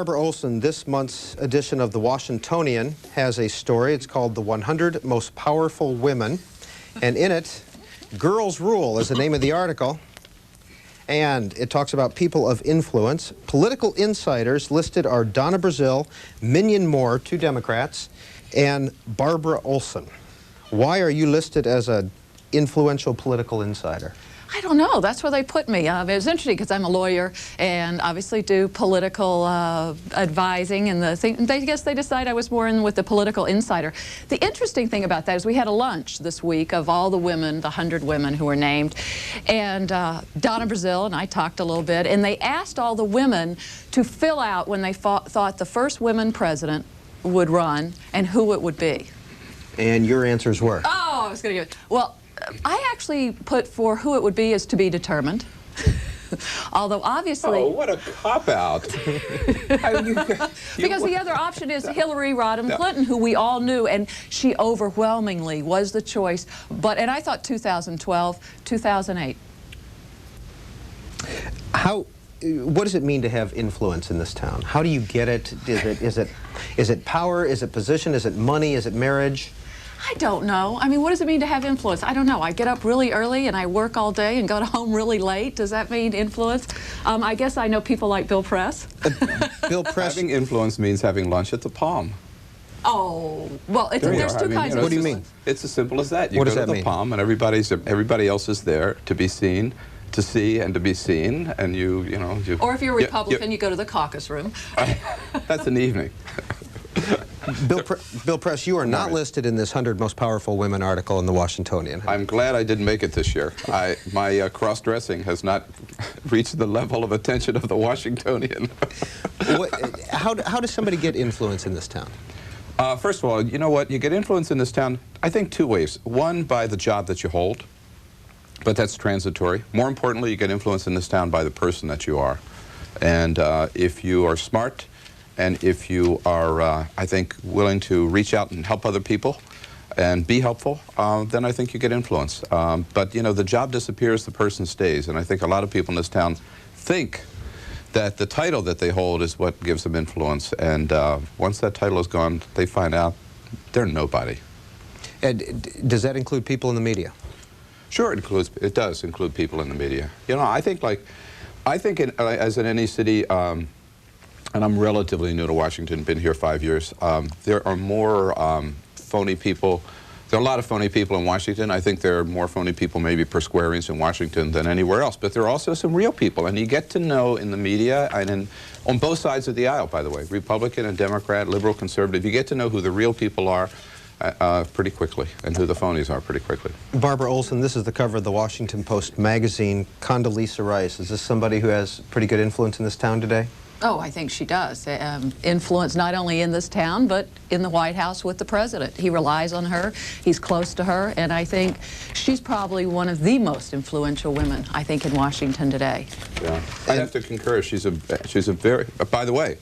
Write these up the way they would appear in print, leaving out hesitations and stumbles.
Barbara Olson, this month's edition of the Washingtonian has a story. It's called The 100 Most Powerful Women. And in it, Girls Rule is the name of the article. And it talks about people of influence. Political insiders listed are Donna Brazile, Minion Moore, 2 Democrats, and Barbara Olson. Why are you listed as an influential political insider? I don't know. That's where they put me. It was interesting because I'm a lawyer and obviously do political advising, and I guess they decided I was more in with the political insider. The interesting thing about that is we had a lunch this week of all the women, the 100 women who were named, and Donna Brazile and I talked a little bit, and they asked all the women to fill out when they thought the first women president would run and who it would be. And your answers were? Oh, I was going to give it. Well, I actually put for who it would be is to be determined. Although obviously... Oh, what a cop-out. Because the other option is Hillary Rodham Clinton, who we all knew, and she overwhelmingly was the choice. And I thought 2012, 2008. What does it mean to have influence in this town? How do you get it? Is it power? Is it position? Is it money? Is it marriage? I don't know. I mean, what does it mean to have influence? I don't know. I get up really early and I work all day and go home really late. Does that mean influence? I guess I know people like Bill Press. Bill Press. Having influence means having lunch at the Palm. Oh, well, there's two kinds of... What do you mean? It's as simple as that. You what go does that to the mean? Palm and everybody else is there to be seen, to see and to be seen, and you know... Or if you're a Republican, you go to the caucus room. That's an evening. Bill Press, you are not listed in this 100 Most Powerful Women article in the Washingtonian. I'm glad I didn't make it this year. My cross-dressing has not reached the level of attention of the Washingtonian. How does somebody get influence in this town? First of all, you know what? You get influence in this town, I think, 2 ways. One, by the job that you hold, but that's transitory. More importantly, you get influence in this town by the person that you are. And if you are smart, and if you are, I think, willing to reach out and help other people and be helpful, then I think you get influence. But, you know, the job disappears, the person stays. And I think a lot of people in this town think that the title that they hold is what gives them influence. And once that title is gone, they find out they're nobody. And does that include people in the media? Sure, it does include people in the media. You know, I think as in any city, and I'm relatively new to Washington, been here 5 years, there are more phony people. There are a lot of phony people in Washington. I think there are more phony people maybe per square inch in Washington than anywhere else. But there are also some real people. And you get to know in the media, and on both sides of the aisle, by the way, Republican and Democrat, liberal, conservative, you get to know who the real people are pretty quickly and who the phonies are pretty quickly. Barbara Olson, this is the cover of the Washington Post magazine. Condoleezza Rice, is this somebody who has pretty good influence in this town today? Oh, I think she does. Influence not only in this town, but in the White House with the president. He relies on her. He's close to her. And I think she's probably one of the most influential women, I think, in Washington today. Yeah, I have to concur. She's a very, by the way,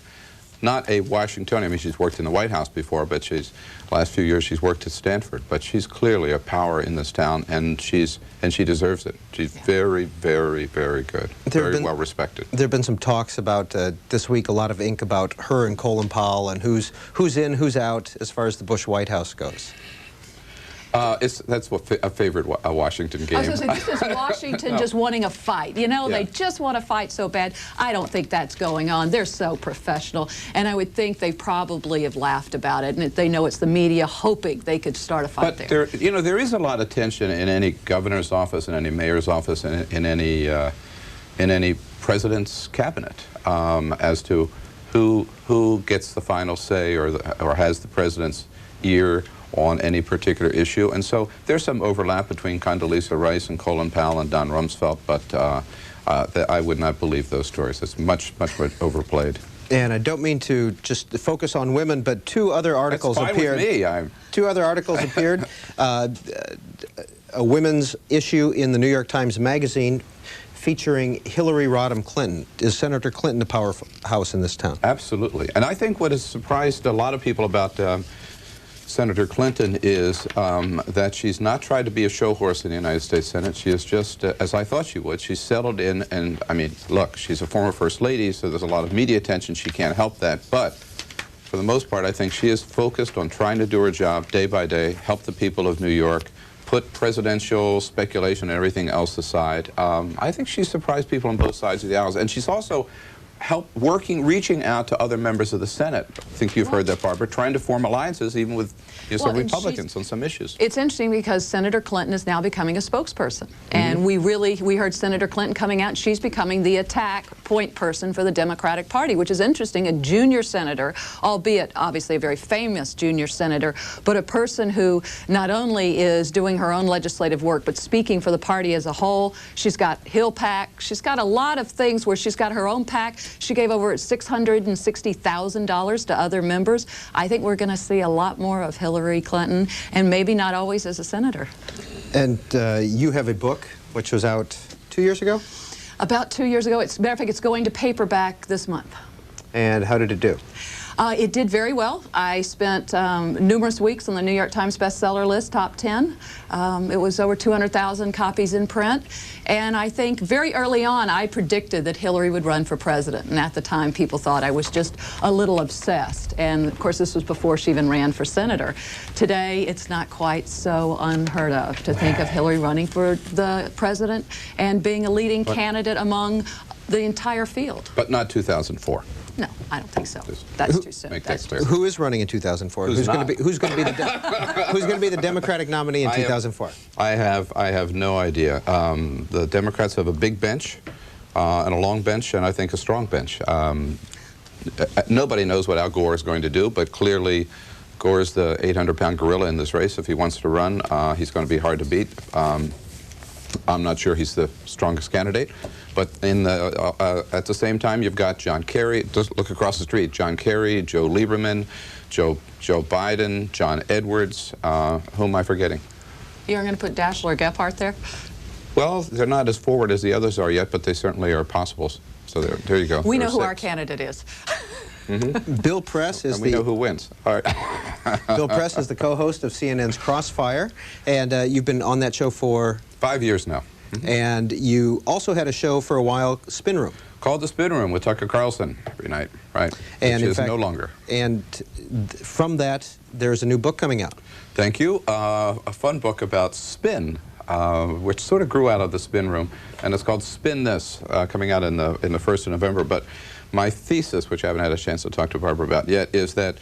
not a Washingtonian. I mean, she's worked in the White House before, but last few years she's worked at Stanford. But she's clearly a power in this town, and she deserves it. She's very, very, very good. Very well respected. There have been some talks about this week, a lot of ink about her and Colin Powell and who's in, who's out as far as the Bush White House goes. That's a favorite Washington game. I was going to say, this is Washington just wanting a fight. You know, they just want to fight so bad. I don't think that's going on. They're so professional. And I would think they probably have laughed about it. And they know it's the media hoping they could start a fight there. But you know, there is a lot of tension in any governor's office, in any mayor's office, in any president's cabinet as to who gets the final say or has the president's ear on any particular issue. And so there's some overlap between Condoleezza Rice and Colin Powell and Don Rumsfeld, but I would not believe those stories. It's much overplayed. And I don't mean to just focus on women, but 2 other articles appeared. That's fine with me. 2 other articles appeared. A women's issue in the New York Times Magazine featuring Hillary Rodham Clinton. Is Senator Clinton a powerhouse in this town? Absolutely. And I think what has surprised a lot of people about Senator Clinton is that she's not tried to be a show horse in the United States Senate. She is just, as I thought she would, she's settled in, and I mean, look, she's a former First Lady, so there's a lot of media attention. She can't help that, but for the most part, I think she is focused on trying to do her job day by day, help the people of New York, put presidential speculation and everything else aside. I think she's surprised people on both sides of the aisles, and she's also reaching out to other members of the Senate. I think you've heard that, Barbara, trying to form alliances even with some Republicans on some issues. It's interesting because Senator Clinton is now becoming a spokesperson. And we heard Senator Clinton coming out, and she's becoming the attack point person for the Democratic Party, which is interesting. A junior senator, albeit obviously a very famous junior senator, but a person who not only is doing her own legislative work, but speaking for the party as a whole. She's got Hill PAC. She's got a lot of things where she's got her own PAC. She gave over $660,000 to other members. I think we're going to see a lot more of Hillary Clinton, and maybe not always as a senator. And you have a book which was out 2 years ago? About 2 years ago. Matter of fact, it's going to paperback this month. And how did it do? It did very well. I spent numerous weeks on the New York Times bestseller list, top 10. It was over 200,000 copies in print. And I think very early on, I predicted that Hillary would run for president. And at the time, people thought I was just a little obsessed. And of course, this was before she even ran for senator. Today, it's not quite so unheard of to think of Hillary running for the president and being a leading candidate among the entire field. But not 2004. No, I don't think so. That's too soon. Make that clear. Who is running in 2004? Who's going to be the Democratic nominee in 2004? I have no idea. The Democrats have a big bench and a long bench, and I think a strong bench. Nobody knows what Al Gore is going to do, but clearly Gore is the 800-pound gorilla in this race. If he wants to run, he's going to be hard to beat. I'm not sure he's the strongest candidate, but at the same time, you've got John Kerry. Just look across the street: John Kerry, Joe Lieberman, Joe Biden, John Edwards. Who am I forgetting? You're going to put Daschle or Gephardt there? Well, they're not as forward as the others are yet, but they certainly are possible. So there you go. We know who our candidate is. Bill Press is we know who wins. All right. Bill Press is the co-host of CNN's Crossfire, and you've been on that show for 5 years now. And you also had a show for a while, Spin Room. Called The Spin Room with Tucker Carlson every night, right? And which in fact, no longer. And from that, there's a new book coming out. Thank you. A fun book about spin, which sort of grew out of The Spin Room, and it's called Spin This, coming out in the 1st of November. But my thesis, which I haven't had a chance to talk to Barbara about yet, is that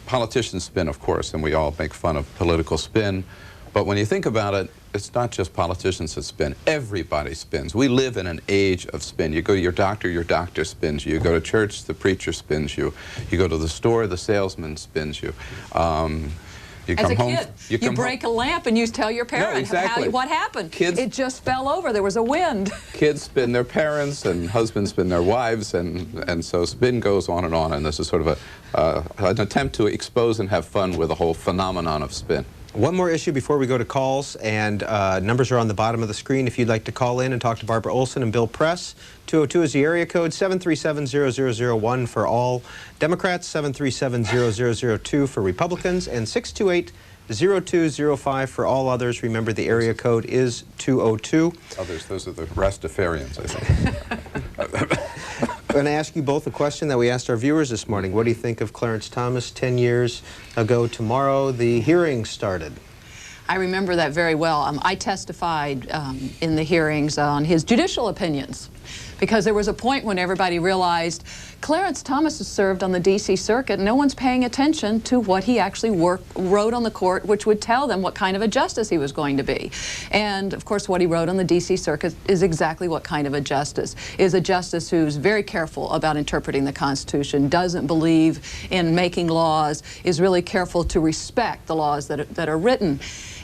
politicians spin, of course, and we all make fun of political spin. But when you think about it, it's not just politicians that spin. Everybody spins. We live in an age of spin. You go to your doctor spins you. You go to church, the preacher spins you. You go to the store, the salesman spins you. You come home. You break a lamp and you tell your parents what happened. Kids, it just fell over. There was a wind. Kids spin their parents, and husbands spin their wives, and so spin goes on, and this is sort of an attempt to expose and have fun with the whole phenomenon of spin. One more issue before we go to calls, and numbers are on the bottom of the screen if you'd like to call in and talk to Barbara Olson and Bill Press. 202 is the area code, 737-0001 for all Democrats, 737-0002 for Republicans, and 628-0205 for all others. Remember, the area code is 202. Others, those are the Rastafarians, I think. I'm going to ask you both a question that we asked our viewers this morning. What do you think of Clarence Thomas 10 years ago tomorrow? The hearing started. I remember that very well. I testified in the hearings on his judicial opinions, because there was a point when everybody realized Clarence Thomas has served on the D.C. Circuit. No one's paying attention to what he actually wrote on the court, which would tell them what kind of a justice he was going to be. And, of course, what he wrote on the D.C. Circuit is exactly what kind of a justice. Is a justice who's very careful about interpreting the Constitution, doesn't believe in making laws, is really careful to respect the laws that are written.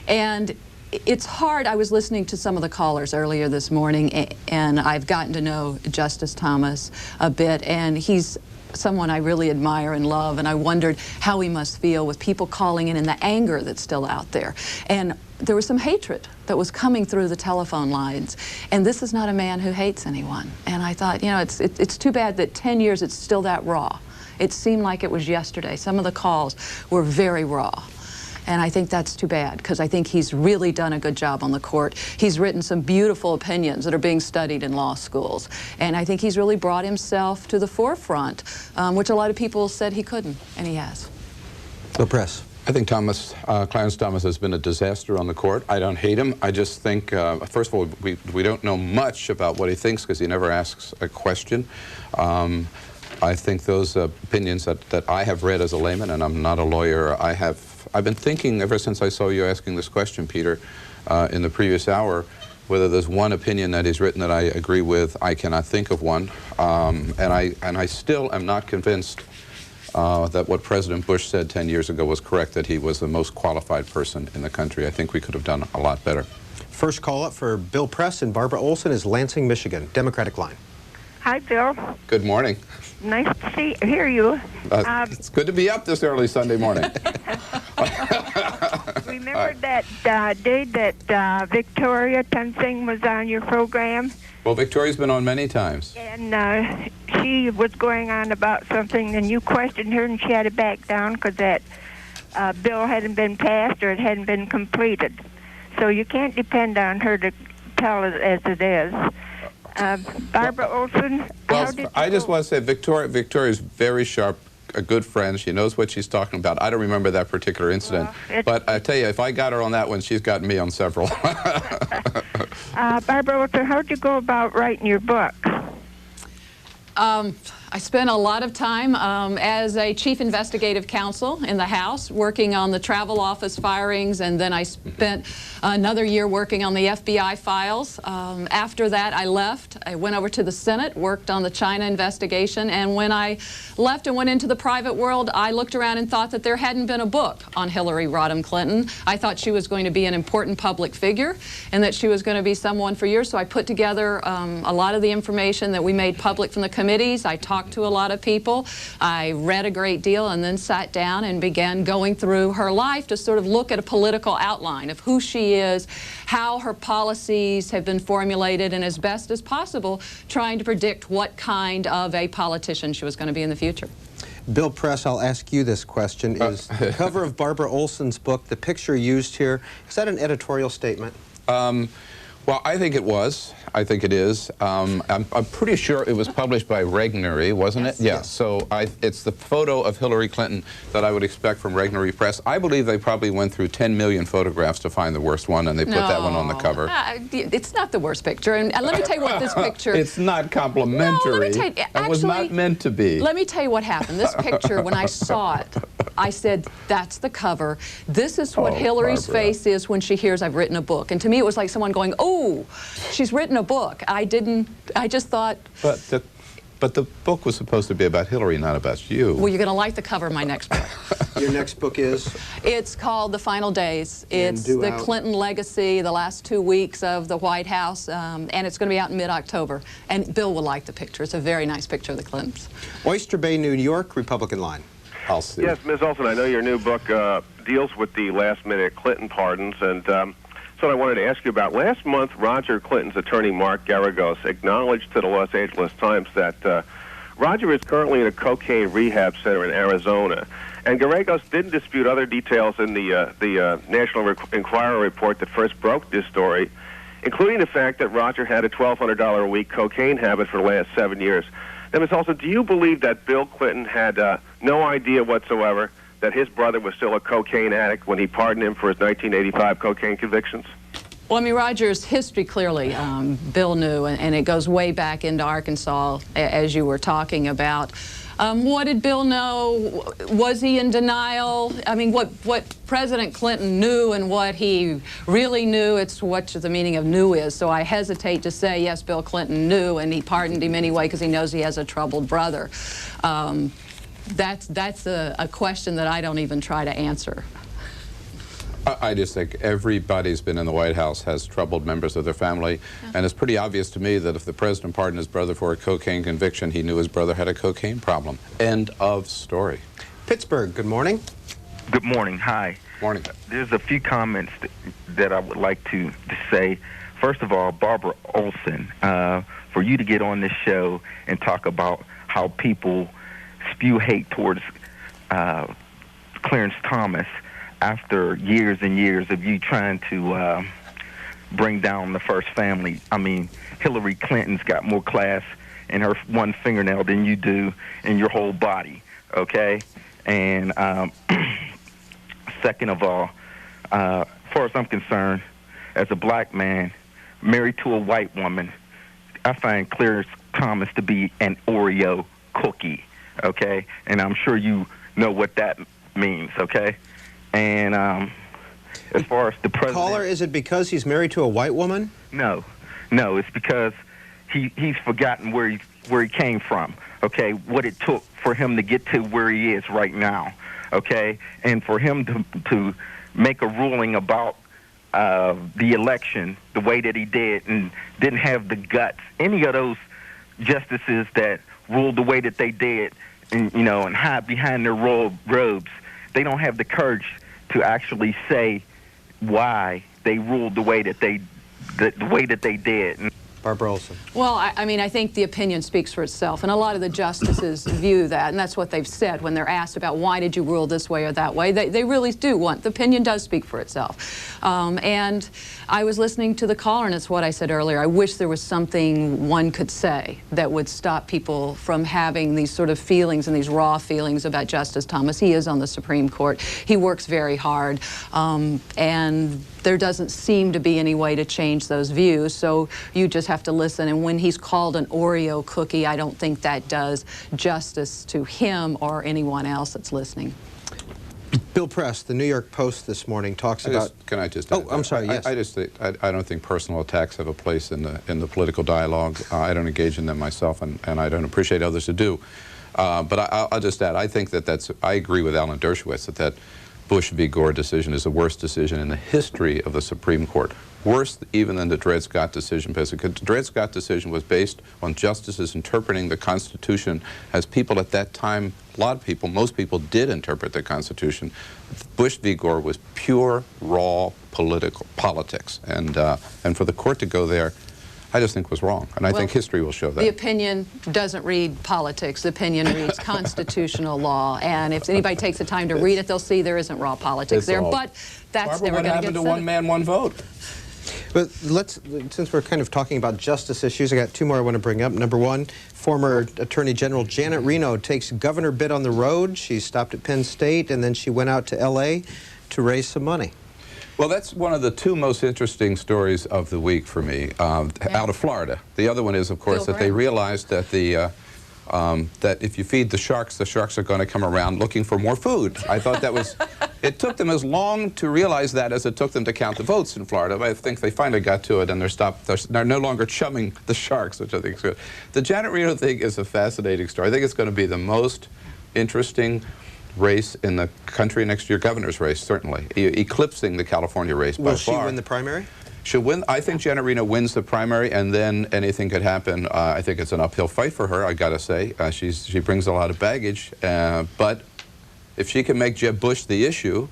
And it's hard. I was listening to some of the callers earlier this morning, and I've gotten to know Justice Thomas a bit, and he's someone I really admire and love, and I wondered how he must feel with people calling in and the anger that's still out there. And there was some hatred that was coming through the telephone lines, and this is not a man who hates anyone. And I thought, you know, it's too bad that 10 years it's still that raw. It seemed like it was yesterday. Some of the calls were very raw. And I think that's too bad, because I think he's really done a good job on the court. He's written some beautiful opinions that are being studied in law schools. And I think he's really brought himself to the forefront, which a lot of people said he couldn't, and he has. Bill Press. I think Clarence Thomas has been a disaster on the court. I don't hate him. I just think, first of all, we don't know much about what he thinks because he never asks a question. I think those opinions that I have read as a layman, and I'm not a lawyer, I've been thinking ever since I saw you asking this question, Peter, in the previous hour, whether there's one opinion that he's written that I agree with. I cannot think of one, and I still am not convinced that what President Bush said 10 years ago was correct, that he was the most qualified person in the country. I think we could have done a lot better. First call up for Bill Press and Barbara Olson is Lansing, Michigan. Democratic line. Hi, Bill. Good morning. Nice to hear you. It's good to be up this early Sunday morning. Remember that day that Victoria Tensing was on your program? Well, Victoria's been on many times. And she was going on about something, and you questioned her, and she had to back down because that bill hadn't been passed or it hadn't been completed. So you can't depend on her to tell it as it is. Barbara Olson, well, I just want to say Victoria's very sharp, a good friend. She knows what she's talking about. I don't remember that particular incident. Well, but I tell you, if I got her on that one, she's got me on several. Barbara Olson, how'd you go about writing your book? I spent a lot of time as a chief investigative counsel in the House working on the travel office firings, and then I spent another year working on the FBI files. After that, I left. I went over to the Senate, worked on the China investigation, and when I left and went into the private world, I looked around and thought that there hadn't been a book on Hillary Rodham Clinton. I thought she was going to be an important public figure and that she was going to be someone for years, so I put together a lot of the information that we made public from the committees. I talked to a lot of people. I read a great deal and then sat down and began going through her life to sort of look at a political outline of who she is, how her policies have been formulated, and as best as possible trying to predict what kind of a politician she was going to be in the future. Bill Press, I'll ask you this question. Is the cover of Barbara Olson's book, the picture used here, is that an editorial statement? Well, I think it was. I think it is. I'm pretty sure it was published by Regnery, wasn't it? Yeah. So it's the photo of Hillary Clinton that I would expect from Regnery Press. I believe they probably went through 10 million photographs to find the worst one, and they put that one on the cover. It's not the worst picture. And let me tell you what this picture... It's not complimentary. No, let me tell you, actually, it was not meant to be. Let me tell you what happened. This picture, when I saw it, I said, that's the cover. This is what Hillary's face is when she hears I've written a book. And to me, it was like someone going, oh, she's written a book. I just thought... But the book was supposed to be about Hillary, not about you. Well, you're going to like the cover of my next book. Your next book is? It's called The Final Days. It's the Clinton legacy, the last 2 weeks of the White House, and it's going to be out in mid-October. And Bill will like the picture. It's a very nice picture of the Clintons. Oyster Bay, New York, Republican line. I'll see. Yes, Ms. Olson, I know your new book deals with the last-minute Clinton pardons, and so I wanted to ask you about. Last month, Roger Clinton's attorney, Mark Garagos, acknowledged to the Los Angeles Times that Roger is currently in a cocaine rehab center in Arizona. And Garagos didn't dispute other details in the National Enquirer report that first broke this story, including the fact that Roger had a $1,200 a week cocaine habit for the last 7 years. Now, Ms. Olson, do you believe that Bill Clinton had no idea whatsoever that his brother was still a cocaine addict when he pardoned him for his 1985 cocaine convictions? Well, I mean, Roger's history clearly, Bill knew, and it goes way back into Arkansas, as you were talking about. What did Bill know? Was he in denial? I mean, what President Clinton knew and what he really knew, it's what the meaning of knew is. So I hesitate to say, yes, Bill Clinton knew, and he pardoned him anyway because he knows he has a troubled brother. That's a question that I don't even try to answer. I just think everybody's been in the White House has troubled members of their family, and it's pretty obvious to me that if the president pardoned his brother for a cocaine conviction, he knew his brother had a cocaine problem. End of story. Pittsburgh, good morning. Good morning. Hi. Morning. There's a few comments that I would like to say. First of all, Barbara Olson, for you to get on this show and talk about how people spew hate towards Clarence Thomas, after years and years of you trying to bring down the first family, I mean, Hillary Clinton's got more class in her one fingernail than you do in your whole body, okay? And second of all, as far as I'm concerned, as a black man married to a white woman, I find Clarence Thomas to be an Oreo cookie, okay? And I'm sure you know what that means, okay? And as far as the president... Caller, is it because he's married to a white woman? No, it's because he's forgotten where he came from, okay? What it took for him to get to where he is right now, okay? And for him to make a ruling about the election the way that he did and didn't have the guts, any of those justices that ruled the way that they did and, you know, and hide behind their robes, they don't have the courage to actually say why they ruled the way that they did. Barbara Olson. Well, I mean, I think the opinion speaks for itself, and a lot of the justices view that, and that's what they've said when they're asked about why did you rule this way or that way. They really do want, the opinion does speak for itself. And I was listening to the caller, and it's what I said earlier. I wish there was something one could say that would stop people from having these sort of feelings and these raw feelings about Justice Thomas. He is on the Supreme Court. He works very hard, and there doesn't seem to be any way to change those views, so you just have to listen. And when he's called an Oreo cookie, I don't think that does justice to him or anyone else that's listening. Bill Press, the New York Post this morning talks about... Can I just... Oh, I'm sorry, yes. I just think, I don't think personal attacks have a place in the political dialogue. I don't engage in them myself, and I don't appreciate others who do. But I'll just add, I think that I agree with Alan Dershowitz that Bush v. Gore decision is the worst decision in the history of the Supreme Court. Worse even than the Dred Scott decision, because the Dred Scott decision was based on justices interpreting the Constitution as people at that time, a lot of people, most people did interpret the Constitution. Bush v. Gore was pure, raw politics. And for the court to go there, I just think was wrong, and I think history will show that. The opinion doesn't read politics. The opinion reads constitutional law, and if anybody takes the time to read it, they'll see there isn't raw politics there, but that's Barbara, never going to get what happened to said. one man, one vote? But since we're kind of talking about justice issues, I got two more I want to bring up. Number one, former Attorney General Janet Reno takes governor bid on the road. She stopped at Penn State, and then she went out to L.A. to raise some money. Well, that's one of the two most interesting stories of the week for me, out of Florida. The other one is, of course, that they realized that that if you feed the sharks are going to come around looking for more food. I thought that was... It took them as long to realize that as it took them to count the votes in Florida. But I think they finally got to it, and they're no longer chumming the sharks, which I think is good. The Janet Reno thing is a fascinating story. I think it's going to be the most interesting race in the country next year, governor's race, certainly, eclipsing the California race by far. Will she win the primary? She'll win. I think Janet Reno wins the primary, and then anything could happen. I think it's an uphill fight for her, I gotta say. She brings a lot of baggage, but if she can make Jeb Bush the issue,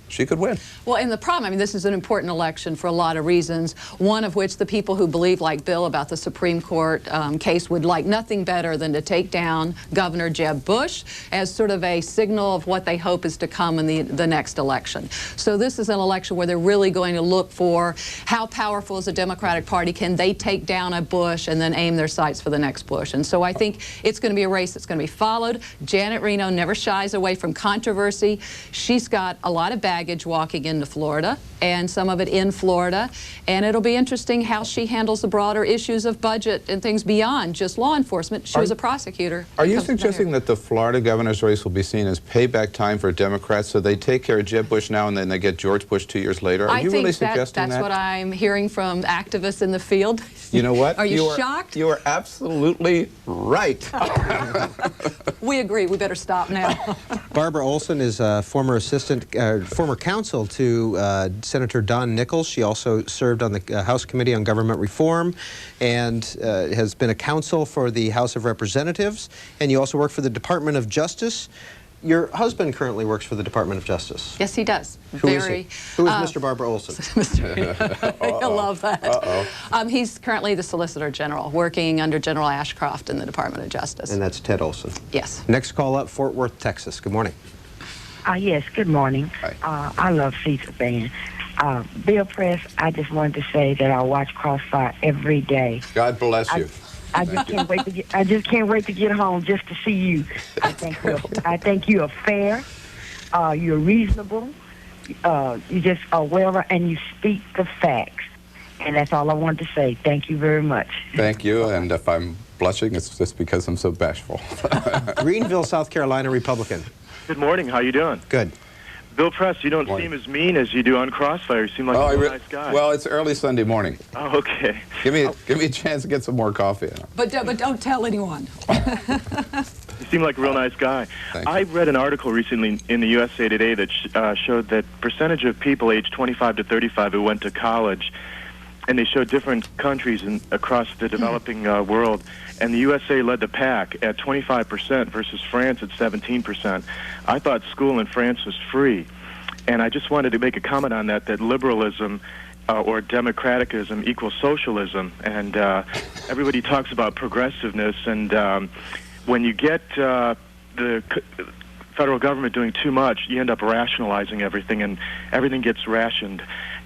she could win. Well, and the problem, I mean, this is an important election for a lot of reasons, one of which the people who believe, like Bill, about the Supreme Court case would like nothing better than to take down Governor Jeb Bush as sort of a signal of what they hope is to come in the next election. So this is an election where they're really going to look for how powerful is the Democratic Party, can they take down a Bush and then aim their sights for the next Bush. And so I think it's going to be a race that's going to be followed. Janet Reno never shies away from controversy. She's got a lot of baggage walking into Florida, and some of it in Florida, and it'll be interesting how she handles the broader issues of budget and things beyond just law enforcement. She was a prosecutor. Are you suggesting that the Florida governor's race will be seen as payback time for Democrats, so they take care of Jeb Bush now and then they get George Bush 2 years later? Are you really suggesting that? That's what I'm hearing from activists in the field. You know what? Are you shocked? You are absolutely right. We agree. We better stop now. Barbara Olson is a former counsel to Senator Don Nichols. She also served on the House Committee on Government Reform and has been a counsel for the House of Representatives. And you also work for the Department of Justice. Your husband currently works for the Department of Justice. Yes, he does. Who is he? Who is Mr. Barbara Olson? I love that. He's currently the Solicitor General, working under General Ashcroft in the Department of Justice. And that's Ted Olson. Yes. Next call up, Fort Worth, Texas. Good morning. Yes, good morning. I love Cecil Van. Bill Press, I just wanted to say that I watch Crossfire every day. God bless you. I just can't wait to get. I just can't wait to get home just to see you. I think you are fair. You're reasonable. You just are well, and you speak the facts. And that's all I wanted to say. Thank you very much. Thank you. And if I'm blushing, it's just because I'm so bashful. Greenville, South Carolina, Republican. Good morning. How you doing? Good. Bill Press, you don't seem as mean as you do on Crossfire. You seem like a nice guy. Well, it's early Sunday morning. Oh, okay. Give me a chance to get some more coffee. But don't tell anyone. You seem like a real nice guy. Thank I read an article recently in the USA Today that showed that percentage of people aged 25 to 35 who went to college, and they showed different countries across the developing world, and the USA led the pack at 25% versus France at 17%. I thought school in France was free, and I just wanted to make a comment on that liberalism or democraticism equals socialism, and everybody talks about progressiveness, and when you get the federal government doing too much, you end up rationalizing everything, and everything gets rationed.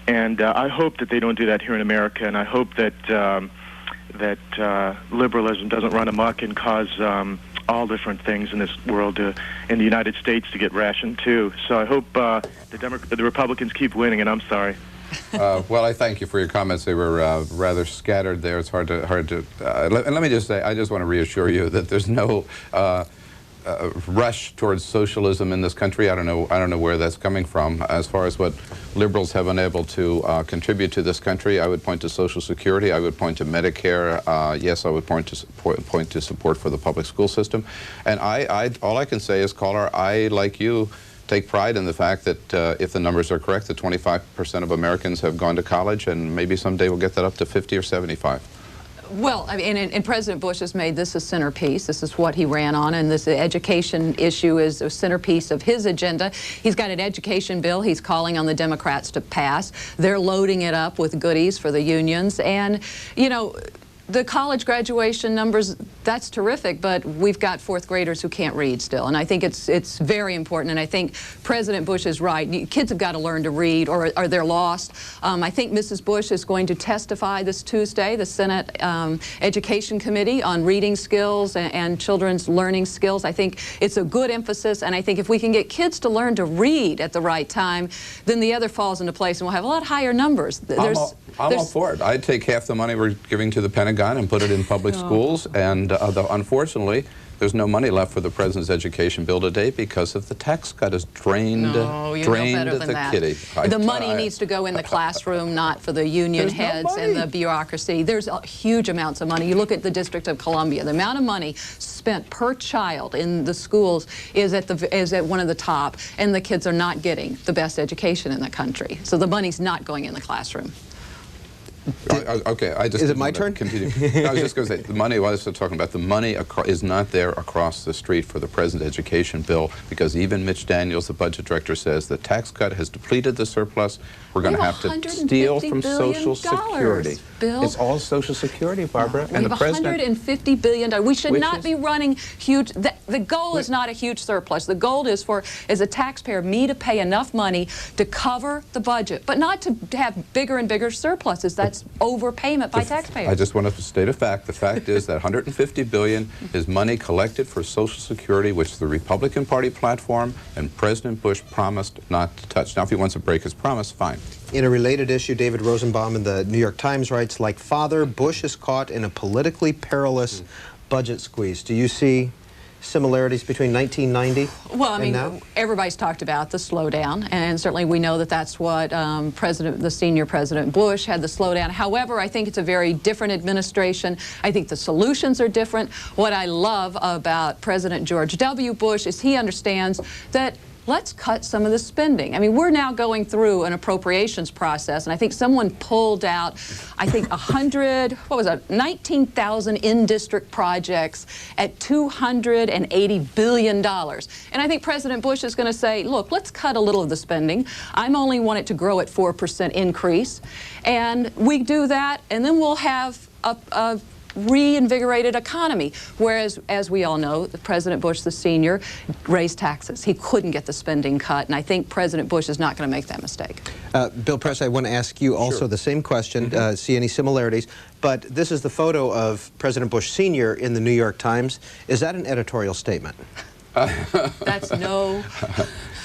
And I hope that they don't do that here in America, and I hope that liberalism doesn't run amok and cause all different things in this world, in the United States, to get rationed too. So I hope the Republicans keep winning, and I'm sorry. Well, I thank you for your comments. They were rather scattered there. It's hard to. And let me just say, I just want to reassure you that there's no rush towards socialism in this country. I don't know where that's coming from. As far as what liberals have been able to contribute to this country, I would point to Social Security. I would point to Medicare. Yes, I would point to support for the public school system. And all I can say is, caller, I, like you, take pride in the fact that if the numbers are correct, that 25% of Americans have gone to college, and maybe someday we'll get that up to 50 or 75. Well, I mean, and President Bush has made this a centerpiece. This is what he ran on, and this education issue is a centerpiece of his agenda. He's got an education bill he's calling on the Democrats to pass. They're loading it up with goodies for the unions, and, you know, the college graduation numbers, that's terrific, but we've got fourth graders who can't read still, and I think it's very important, and I think President Bush is right. Kids have got to learn to read, or they're lost. I think Mrs. Bush is going to testify this Tuesday, the Senate Education Committee, on reading skills and children's learning skills. I think it's a good emphasis, and I think if we can get kids to learn to read at the right time, then the other falls into place, and we'll have a lot higher numbers. I'm all for it. I'd take half the money we're giving to the Pentagon and put it in public schools, and unfortunately, there's no money left for the President's education bill today because of the tax cut has drained the kitty. The money needs to go in the classroom, not for the union heads and the bureaucracy. There's huge amounts of money. You look at the District of Columbia, the amount of money spent per child in the schools is at one of the top, and the kids are not getting the best education in the country. So the money's not going in the classroom. Okay, is it my turn? Continue. I was just going to say, the money, I was talking about, the money is not there across the street for the present education bill, because even Mitch Daniels, the budget director, says the tax cut has depleted the surplus. We're going to have to steal from Social Security. Bill. It's all Social Security, Barbara. We have $150 billion. We should not be running huge. The goal is not a huge surplus. The goal is for, as a taxpayer, me to pay enough money to cover the budget, but not to have bigger and bigger surpluses. That's overpayment by taxpayers. I just want to state a fact. The fact is that $150 billion is money collected for Social Security, which the Republican Party platform and President Bush promised not to touch. Now, if he wants to break his promise, fine. In a related issue, David Rosenbaum in the New York Times writes, like father, Bush is caught in a politically perilous budget squeeze. Do you see similarities between 1990 well, I mean, now? Everybody's talked about the slowdown, and certainly we know that that's what the senior President Bush had, the slowdown. However, I think it's a very different administration. I think the solutions are different. What I love about President George W. Bush is he understands that let's cut some of the spending. I mean, we're now going through an appropriations process, and I think someone pulled out, I think 19,000 in-district projects at $280 billion. And I think President Bush is going to say, look, let's cut a little of the spending. I only want it to grow at 4% increase. And we do that, and then we'll have reinvigorated economy. Whereas, as we all know, President Bush, the senior, raised taxes. He couldn't get the spending cut, and I think President Bush is not going to make that mistake. Bill Press, I want to ask you also the same question, see any similarities, but this is the photo of President Bush Sr. in the New York Times. Is that an editorial statement? That's no...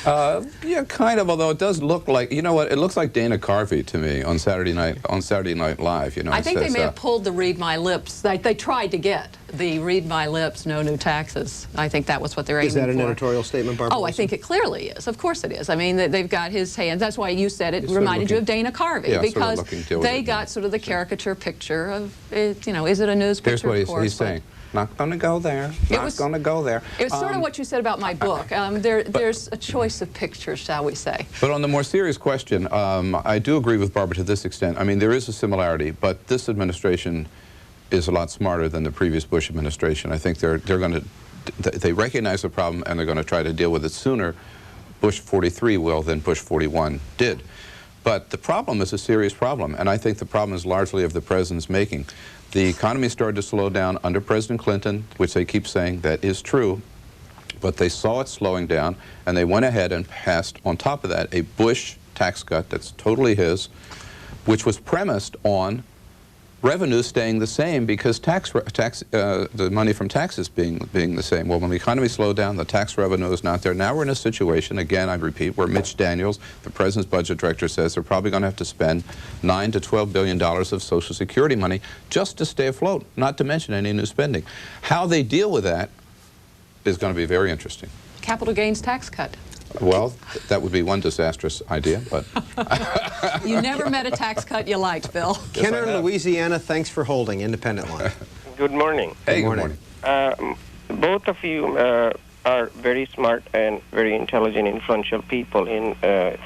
Yeah, kind of, although it does look like, you know what, it looks like Dana Carvey to me on Saturday Night Live, you know. I think they may have pulled the Read My Lips. They tried to get the Read My Lips, no new taxes. I think that was what they're aiming for. Is that an editorial statement, Barbara? Oh, I think it clearly is. Of course it is. I mean, they've got his hands. That's why you said it reminded you of Dana Carvey, because they got sort of the caricature picture of, you know, is it a news picture? Here's what he's saying. Not going to go there. Not going to go there. It's sort of what you said about my book. There's a choice of pictures, shall we say. But on the more serious question, I do agree with Barbara to this extent. I mean, there is a similarity, but this administration is a lot smarter than the previous Bush administration. I think they're going to, they recognize the problem and they're going to try to deal with it sooner. Bush 43 will than Bush 41 did. But the problem is a serious problem, and I think the problem is largely of the president's making. The economy started to slow down under President Clinton, which they keep saying that is true, but they saw it slowing down, and they went ahead and passed, on top of that, a Bush tax cut that's totally his, which was premised on revenue staying the same because the money from taxes being the same. Well, when the economy slowed down, the tax revenue is not there. Now we're in a situation, again, I repeat, where Mitch Daniels, the president's budget director, says they're probably going to have to spend $9 to $12 billion of Social Security money just to stay afloat, not to mention any new spending. How they deal with that is going to be very interesting. Capital gains tax cut. Well, that would be one disastrous idea, but... You never met a tax cut you liked, Bill. Kenner, Louisiana, thanks for holding. Independent Line. Good morning. Hey, good morning. Both of you are very smart and very intelligent, influential people in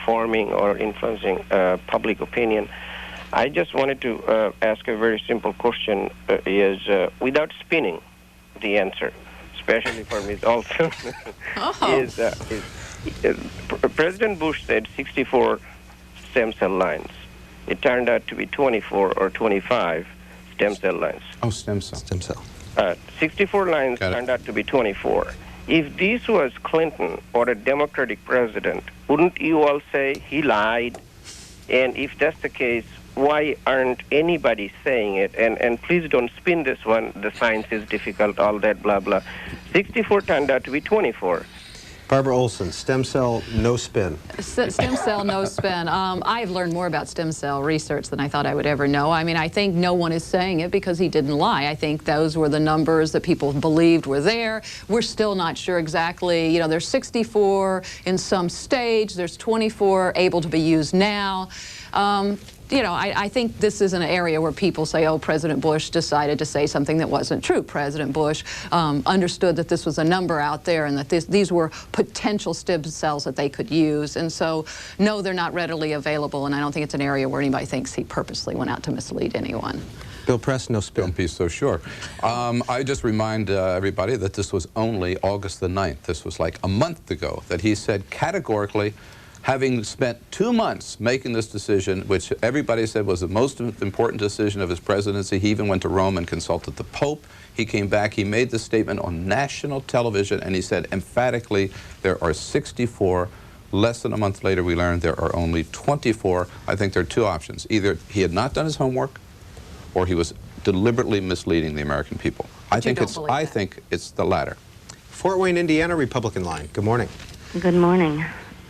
forming or influencing public opinion. I just wanted to ask a very simple question, without spinning the answer, especially for Ms. Olson, President Bush said 64 stem cell lines. It turned out to be 24 or 25 stem cell lines. Oh, stem cell. 64 lines turned out to be 24. If this was Clinton or a Democratic president, wouldn't you all say he lied? And if that's the case, why aren't anybody saying it? And please don't spin this one. The science is difficult, all that, blah, blah. 64 turned out to be 24. Barbara Olson, stem cell, no spin. Stem cell, no spin. I've learned more about stem cell research than I thought I would ever know. I mean, I think no one is saying it because he didn't lie. I think those were the numbers that people believed were there. We're still not sure exactly. You know, there's 64 in some stage. There's 24 able to be used now. You know, I think this is an area where people say, oh, President Bush decided to say something that wasn't true. President Bush understood that this was a number out there and that these were potential stem cells that they could use. And so, no, they're not readily available, and I don't think it's an area where anybody thinks he purposely went out to mislead anyone. Bill Press, no spin. Don't be so sure. I just remind everybody that this was only August the 9th. This was like a month ago that he said categorically, having spent 2 months making this decision, which everybody said was the most important decision of his presidency. He even went to Rome and consulted the Pope. He came back, he made this statement on national television, and he said emphatically there are 64. Less than a month later, we learned there are only 24. I think there are two options. Either he had not done his homework, or he was deliberately misleading the American people. I think it's the latter. Fort Wayne, Indiana, Republican Line. Good morning. Good morning.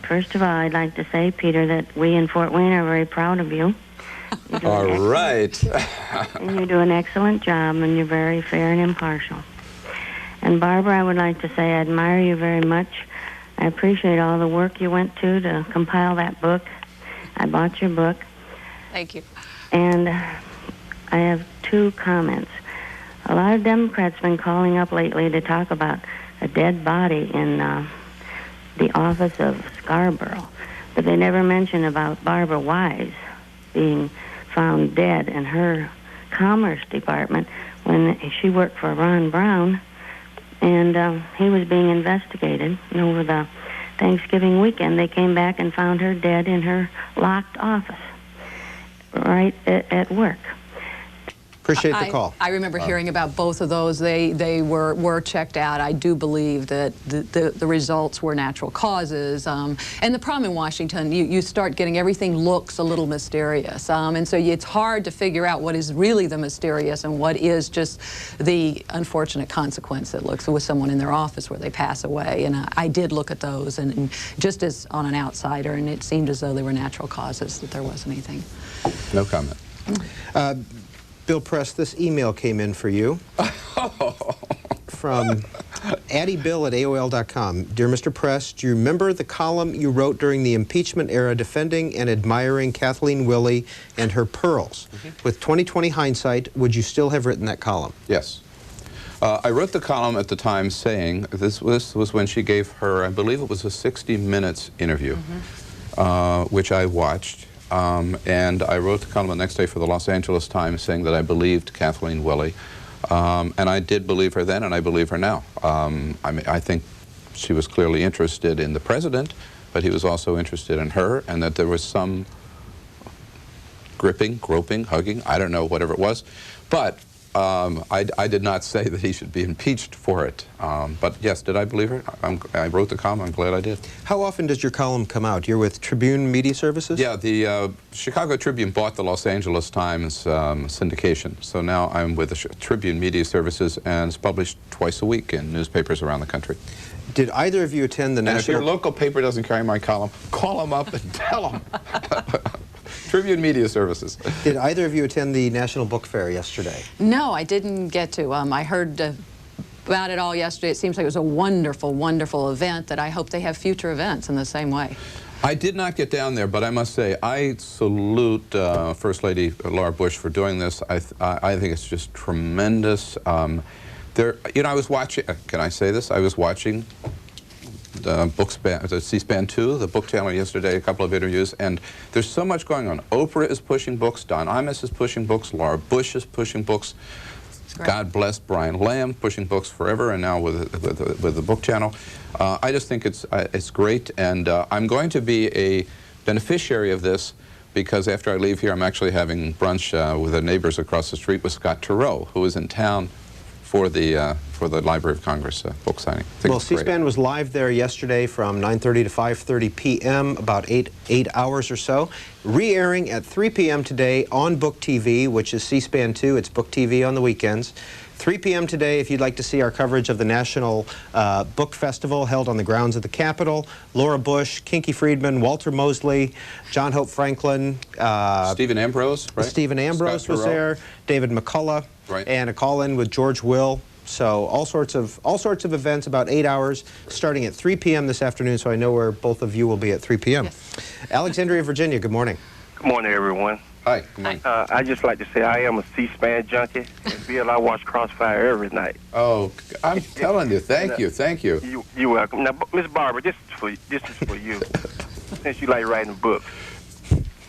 First of all, I'd like to say, Peter, that we in Fort Wayne are very proud of you. All right. And you do an excellent job, and you're very fair and impartial. And Barbara, I would like to say I admire you very much. I appreciate all the work you went to compile that book. I bought your book. Thank you. And I have two comments. A lot of Democrats have been calling up lately to talk about a dead body in the office of Scarborough, but they never mention about Barbara Wise being found dead in her Commerce Department when she worked for Ron Brown, and he was being investigated. And over the Thanksgiving weekend, they came back and found her dead in her locked office, right at work. Appreciate the call. I remember hearing about both of those. They were checked out. I do believe that the results were natural causes. And the problem in Washington, you start getting everything looks a little mysterious. And so it's hard to figure out what is really the mysterious and what is just the unfortunate consequence that looks with someone in their office where they pass away. And I did look at those, and just as on an outsider, and it seemed as though they were natural causes, that there wasn't anything. No comment. Bill Press, this email came in for you from addiebill@aol.com. Dear Mr. Press, do you remember the column you wrote during the impeachment era defending and admiring Kathleen Willey and her pearls? With 20/20 hindsight, would you still have written that column? Yes. I wrote the column at the time saying, this was when she gave her, I believe it was a 60 Minutes interview, which I watched. And I wrote the column the next day for the Los Angeles Times saying that I believed Kathleen Willey. And I did believe her then, and I believe her now. I mean, I think she was clearly interested in the president, but he was also interested in her, and that there was some gripping, groping, hugging, I don't know, whatever it was. But I did not say that he should be impeached for it. But yes, did I believe her? I wrote the column. I'm glad I did. How often does your column come out? You're with Tribune Media Services? Yeah, the Chicago Tribune bought the Los Angeles Times syndication. So now I'm with the Tribune Media Services, and it's published twice a week in newspapers around the country. Did either of you attend the And if national... your local paper doesn't carry my column, call them up and tell them. Tribune Media Services. Did either of you attend the National Book Fair yesterday? No, I didn't get to. I heard about it all yesterday. It seems like it was a wonderful, wonderful event that I hope they have future events in the same way. I did not get down there, but I must say I salute First Lady Laura Bush for doing this. I think it's just tremendous. You know, I was watching, can I say this? I was watching the C-SPAN 2, the book channel yesterday, a couple of interviews, and there's so much going on. Oprah is pushing books, Don Imus is pushing books, Laura Bush is pushing books, God bless Brian Lamb, pushing books forever, and now with the book channel. I just think it's great, and I'm going to be a beneficiary of this because after I leave here, I'm actually having brunch with the neighbors across the street with Scott Turow, who is in town for the Library of Congress book signing. Well, C-SPAN was live there yesterday from 9:30 to 5:30 p.m., about eight hours or so. Re-airing at 3 p.m. today on Book TV, which is C-SPAN 2. It's Book TV on the weekends. 3 p.m. today, if you'd like to see our coverage of the National Book Festival held on the grounds of the Capitol. Laura Bush, Kinky Friedman, Walter Mosley, John Hope Franklin. Stephen Ambrose, right? Stephen Ambrose was there. David McCullough. Right. And a call-in with George Will. So all sorts of events, about 8 hours, starting at 3 p.m. this afternoon, so I know where both of you will be at 3 p.m. Yes. Alexandria, Virginia, good morning. Good morning, everyone. Hi, good morning. I'd just like to say I am a C-SPAN junkie. And Bill, I watch Crossfire every night. Oh, I'm telling you, thank you, thank you. You're welcome. Now, Miss Barbara, this is for you, since you like writing books.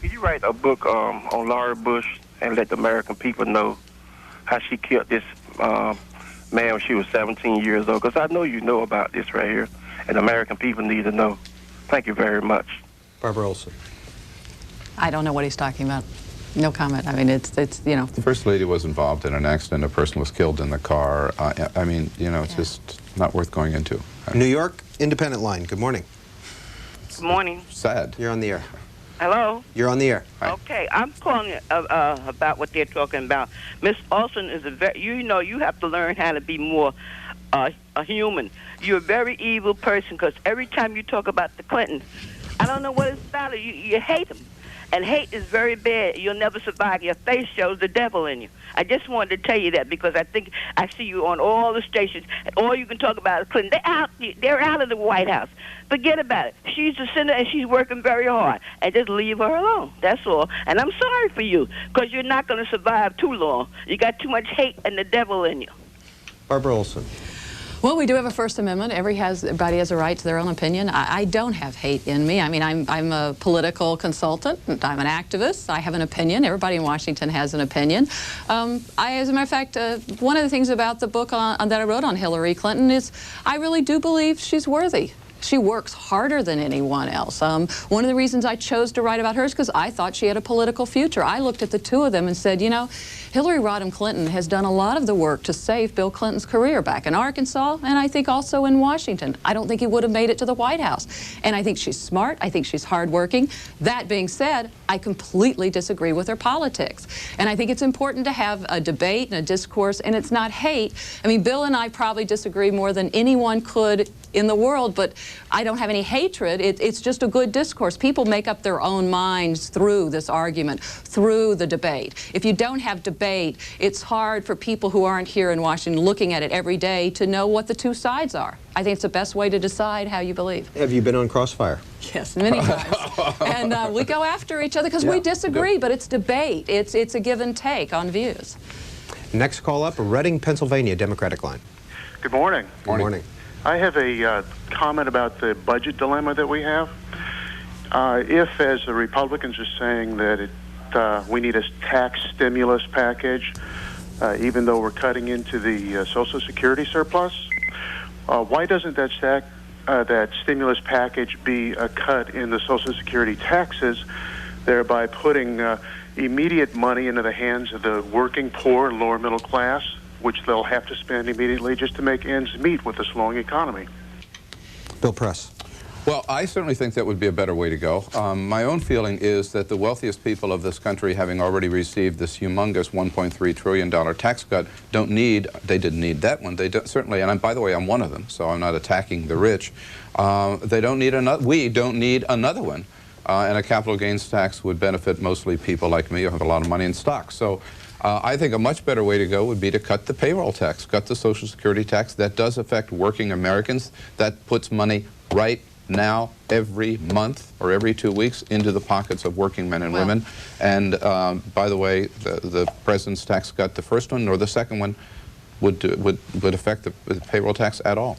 Could you write a book on Laura Bush and let the American people know how she killed this man when she was 17 years old? Because I know you know about this right here, and American people need to know. Thank you very much. Barbara Olson. I don't know what he's talking about. No comment. I mean, it's you know. The First Lady was involved in an accident. A person was killed in the car. I mean, you know, it's just not worth going into. New York, Independent Line, good morning. Good morning. Sad. You're on the air. Hello? You're on the air. Hi. Okay, I'm calling about what they're talking about. Miss Olson is a very, you know, you have to learn how to be more a human. You're a very evil person because every time you talk about the Clintons, I don't know what it's about. You hate them. And hate is very bad. You'll never survive. Your face shows the devil in you. I just wanted to tell you that because I think I see you on all the stations, and all you can talk about is Clinton. They're out of the White House. Forget about it. She's a sinner, and she's working very hard. And just leave her alone. That's all. And I'm sorry for you because you're not going to survive too long. You got too much hate and the devil in you. Barbara Olson. Well, we do have a First Amendment. Everybody has a right to their own opinion. I don't have hate in me. I mean, I'm a political consultant. I'm an activist. I have an opinion. Everybody in Washington has an opinion. As a matter of fact, one of the things about the book that I wrote on Hillary Clinton is I really do believe she's worthy. She works harder than anyone else. One of the reasons I chose to write about her is because I thought she had a political future. I looked at the two of them and said, you know, Hillary Rodham Clinton has done a lot of the work to save Bill Clinton's career back in Arkansas, and I think also in Washington. I don't think he would have made it to the White House. And I think she's smart. I think she's hardworking. That being said, I completely disagree with her politics. And I think it's important to have a debate and a discourse, and it's not hate. I mean, Bill and I probably disagree more than anyone could in the world, but I don't have any hatred. It's just a good discourse. People make up their own minds through this argument, through the debate. If you don't have debate, it's hard for people who aren't here in Washington looking at it every day to know what the two sides are. I think it's the best way to decide how you believe. Have you been on Crossfire? Yes, many times. And we go after each other because we disagree, but it's debate. It's a give and take on views. Next call up, Reading, Pennsylvania, Democratic line. Good morning. Good morning. I have a comment about the budget dilemma that we have. If, as the Republicans are saying, that we need a tax stimulus package, even though we're cutting into the Social Security surplus, why doesn't that stimulus package be a cut in the Social Security taxes, thereby putting immediate money into the hands of the working poor, lower middle class, which they'll have to spend immediately just to make ends meet with the slowing economy? Bill Press. Well, I certainly think that would be a better way to go. My own feeling is that the wealthiest people of this country, having already received this humongous $1.3 trillion tax cut, they didn't need that one. They don't, certainly, and by the way, I'm one of them, so I'm not attacking the rich. They don't need another, we don't need another one. And a capital gains tax would benefit mostly people like me who have a lot of money in stocks. So I think a much better way to go would be to cut the payroll tax, cut the Social Security tax. That does affect working Americans. That puts money right now, every month or every 2 weeks, into the pockets of working men and women. And by the way, the president's tax cut, the first one nor the second one, would affect the payroll tax at all.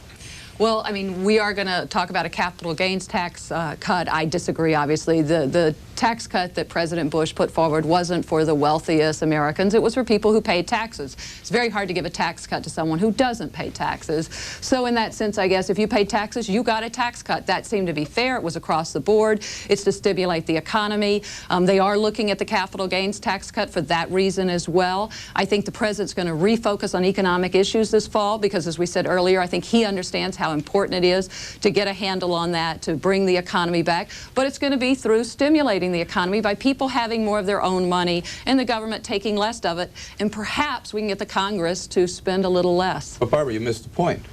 Well, I mean, we are going to talk about a capital gains tax cut. I disagree, obviously. The tax cut that President Bush put forward wasn't for the wealthiest Americans. It was for people who paid taxes. It's very hard to give a tax cut to someone who doesn't pay taxes. So in that sense, I guess, if you paid taxes, you got a tax cut. That seemed to be fair. It was across the board. It's to stimulate the economy. They are looking at the capital gains tax cut for that reason as well. I think the president's going to refocus on economic issues this fall because, as we said earlier, I think he understands how important it is to get a handle on that, to bring the economy back. But it's going to be through stimulating the economy by people having more of their own money and the government taking less of it. And perhaps we can get the Congress to spend a little less. But Barbara, you missed the point.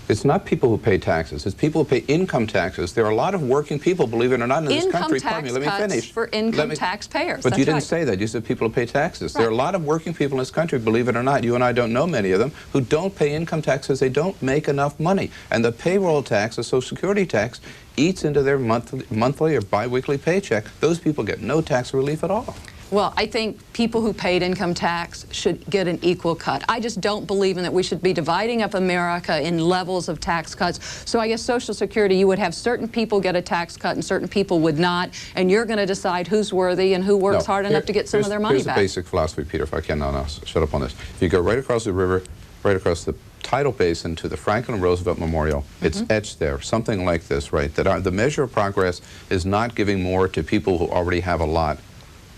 It's not people who pay taxes. It's people who pay income taxes. There are a lot of working people, believe it or not, in this country. Pardon me, let me finish. For income taxpayers. But you didn't say that. You said people who pay taxes. Right. There are a lot of working people in this country, believe it or not, you and I don't know many of them, who don't pay income taxes. They don't make enough money. And the payroll tax, the Social Security tax, eats into their monthly or biweekly paycheck. Those people get no tax relief at all. Well, I think people who paid income tax should get an equal cut. I just don't believe in that we should be dividing up America in levels of tax cuts. So I guess Social Security, you would have certain people get a tax cut and certain people would not, and you're going to decide who's worthy and who works hard enough to get some of their money back. Here's the basic philosophy, Peter, if I can now shut up on this. If you go right across the river, right across the tidal basin to the Franklin Roosevelt Memorial, it's etched there, something like this, right? That the measure of progress is not giving more to people who already have a lot.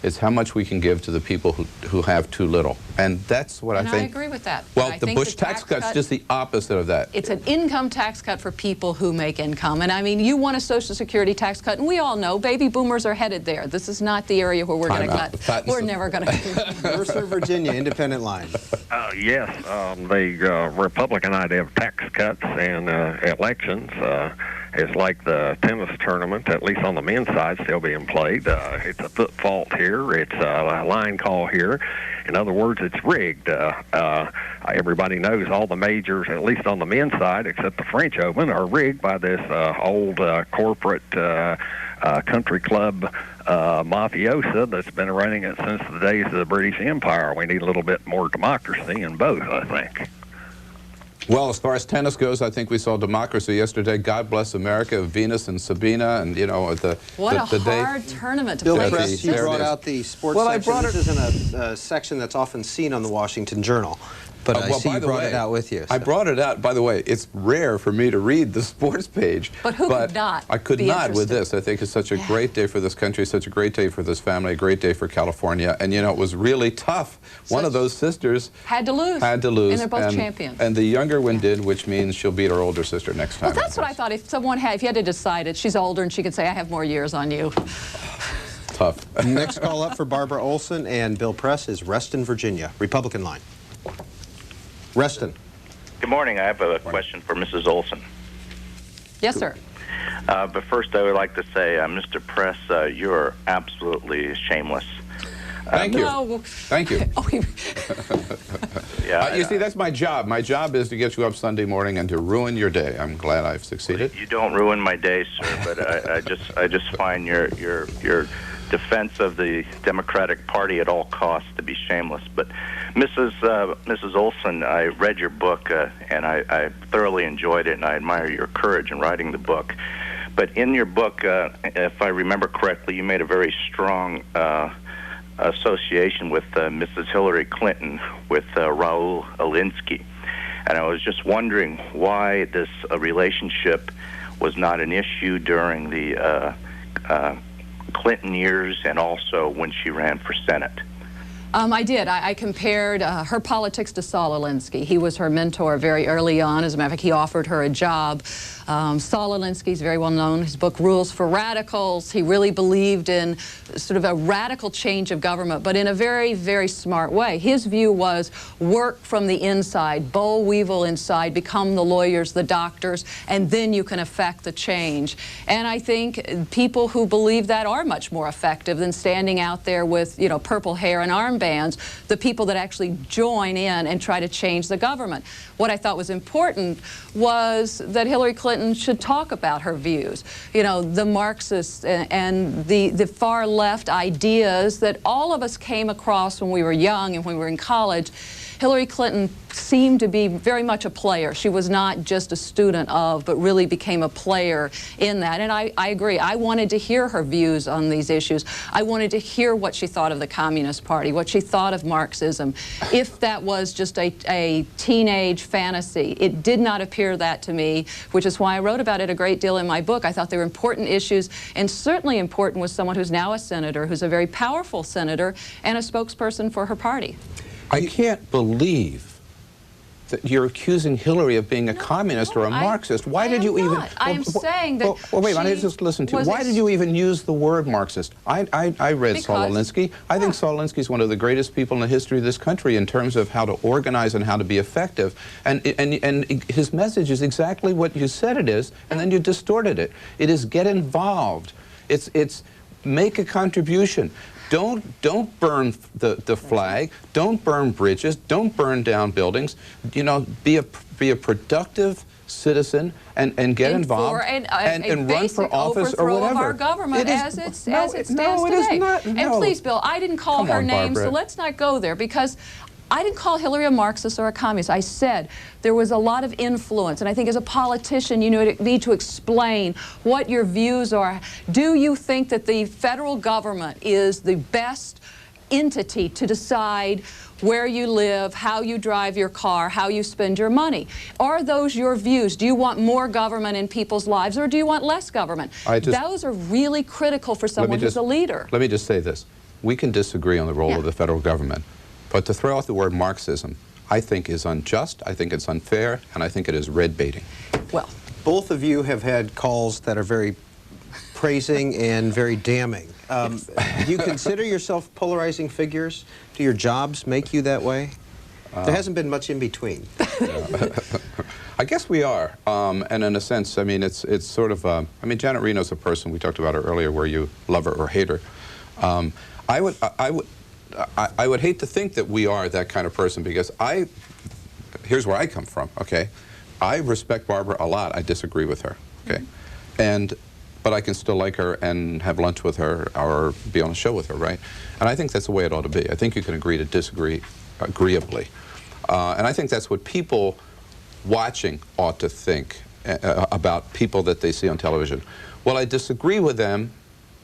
It's how much we can give to the people who have too little. And that's what I think. And I agree with that. Well, the Bush tax cut's just the opposite of that. It's an income tax cut for people who make income. And I mean, you want a Social Security tax cut, and we all know baby boomers are headed there. This is not the area where we're going to cut. We're never going to. Mercer, Virginia, independent line. Yes, the Republican idea of tax cuts and elections is like the tennis tournament, at least on the men's side, still being played. It's a foot fault here. It's a line call here. In other words, it's rigged. Everybody knows all the majors, at least on the men's side, except the French Open, are rigged by this old corporate country club mafiosa that's been running it since the days of the British Empire. We need a little bit more democracy in both, I think. Well, as far as tennis goes, I think we saw democracy yesterday. God bless America, Venus and Sabina, and you know what a hard tournament to Bill play. Press, you brought out the sports section. This isn't a section that's often seen on the Washington Journal. But I well, see you brought it out with you. I so. brought it out. By the way, it's rare for me to read the sports page. But who could not I could be not with interested? this. I think it's such a great day for this country, such a great day for this family, a great day for California. And, you know, it was really tough. One of those sisters had to lose. Had to lose. And they're both champions. And the younger one did, which means she'll beat her older sister next time. Well, that's what I thought. If someone had, if you had to decide it, she's older and she could say, I have more years on you. Tough. Next call up for Barbara Olson and Bill Press is Reston, Virginia, Republican line. Reston. Good morning. I have a question for Mrs. Olson. Yes, sir. But first, I would like to say, Mr. Press, you're absolutely shameless. Thank you. No. Thank you. Yeah, you see, that's my job. My job is to get you up Sunday morning and to ruin your day. I'm glad I've succeeded. You don't ruin my day, sir. But I just find your defense of the Democratic Party at all costs to be shameless. But Mrs. Olson, I read your book and I thoroughly enjoyed it, and I admire your courage in writing the book. But in your book, if I remember correctly, you made a very strong association with Mrs. Hillary Clinton with Raul Alinsky. And I was just wondering why this relationship was not an issue during the Clinton years and also when she ran for Senate. I did. I compared her politics to Saul Alinsky. He was her mentor very early on. As a matter of fact, he offered her a job. Saul Alinsky is very well known. His book, Rules for Radicals, he really believed in sort of a radical change of government, but in a very, very smart way. His view was work from the inside, boll weevil inside, become the lawyers, the doctors, and then you can affect the change. And I think people who believe that are much more effective than standing out there with, you know, purple hair and armbands, the people that actually join in and try to change the government. What I thought was important was that Hillary Clinton should talk about her views. You know, the Marxists and the far left ideas that all of us came across when we were young and when we were in college. Hillary Clinton seemed to be very much a player. She was not just a student of, but really became a player in that. And I agree. I wanted to hear her views on these issues. I wanted to hear what she thought of the Communist Party, what she thought of Marxism. If that was just a teenage fantasy, it did not appear that to me, which is why I wrote about it a great deal in my book. I thought they were important issues, and certainly important was someone who's now a senator, who's a very powerful senator, and a spokesperson for her party. I can't believe that you're accusing Hillary of being a communist or a Marxist. Why did you even... I am saying that well, wait, I just listen to you. Why did you even use the word Marxist? I read Saul Alinsky. I think Saul Alinsky is one of the greatest people in the history of this country in terms of how to organize and how to be effective. And his message is exactly what you said it is, and then you distorted it. It is get involved. It's make a contribution. Don't burn the flag. Don't burn bridges. Don't burn down buildings. You know, be a productive citizen and get involved and run for office or whatever. Of our government as it stands today. It is not. And please, Bill, I didn't call her name, so let's not go there, because I didn't call Hillary a Marxist or a communist. I said there was a lot of influence, and I think as a politician you need to explain what your views are. Do you think that the federal government is the best entity to decide where you live, how you drive your car, how you spend your money? Are those your views? Do you want more government in people's lives, or do you want less government? Those are really critical for someone who's a leader. Let me just say this. We can disagree on the role of the federal government. But to throw out the word Marxism, I think is unjust, I think it's unfair, and I think it is red baiting. Well, both of you have had calls that are very praising and very damning. Do you consider yourself polarizing figures? Do your jobs make you that way? There hasn't been much in between. I guess we are, and in a sense, I mean, it's sort of, I mean, Janet Reno's a person, we talked about her earlier, where you love her or hate her. I would hate to think that we are that kind of person, because here's where I come from, okay? I respect Barbara a lot. I disagree with her, okay? But I can still like her and have lunch with her or be on a show with her, right? And I think that's the way it ought to be. I think you can agree to disagree agreeably. And I think that's what people watching ought to think about people that they see on television. Well, I disagree with them,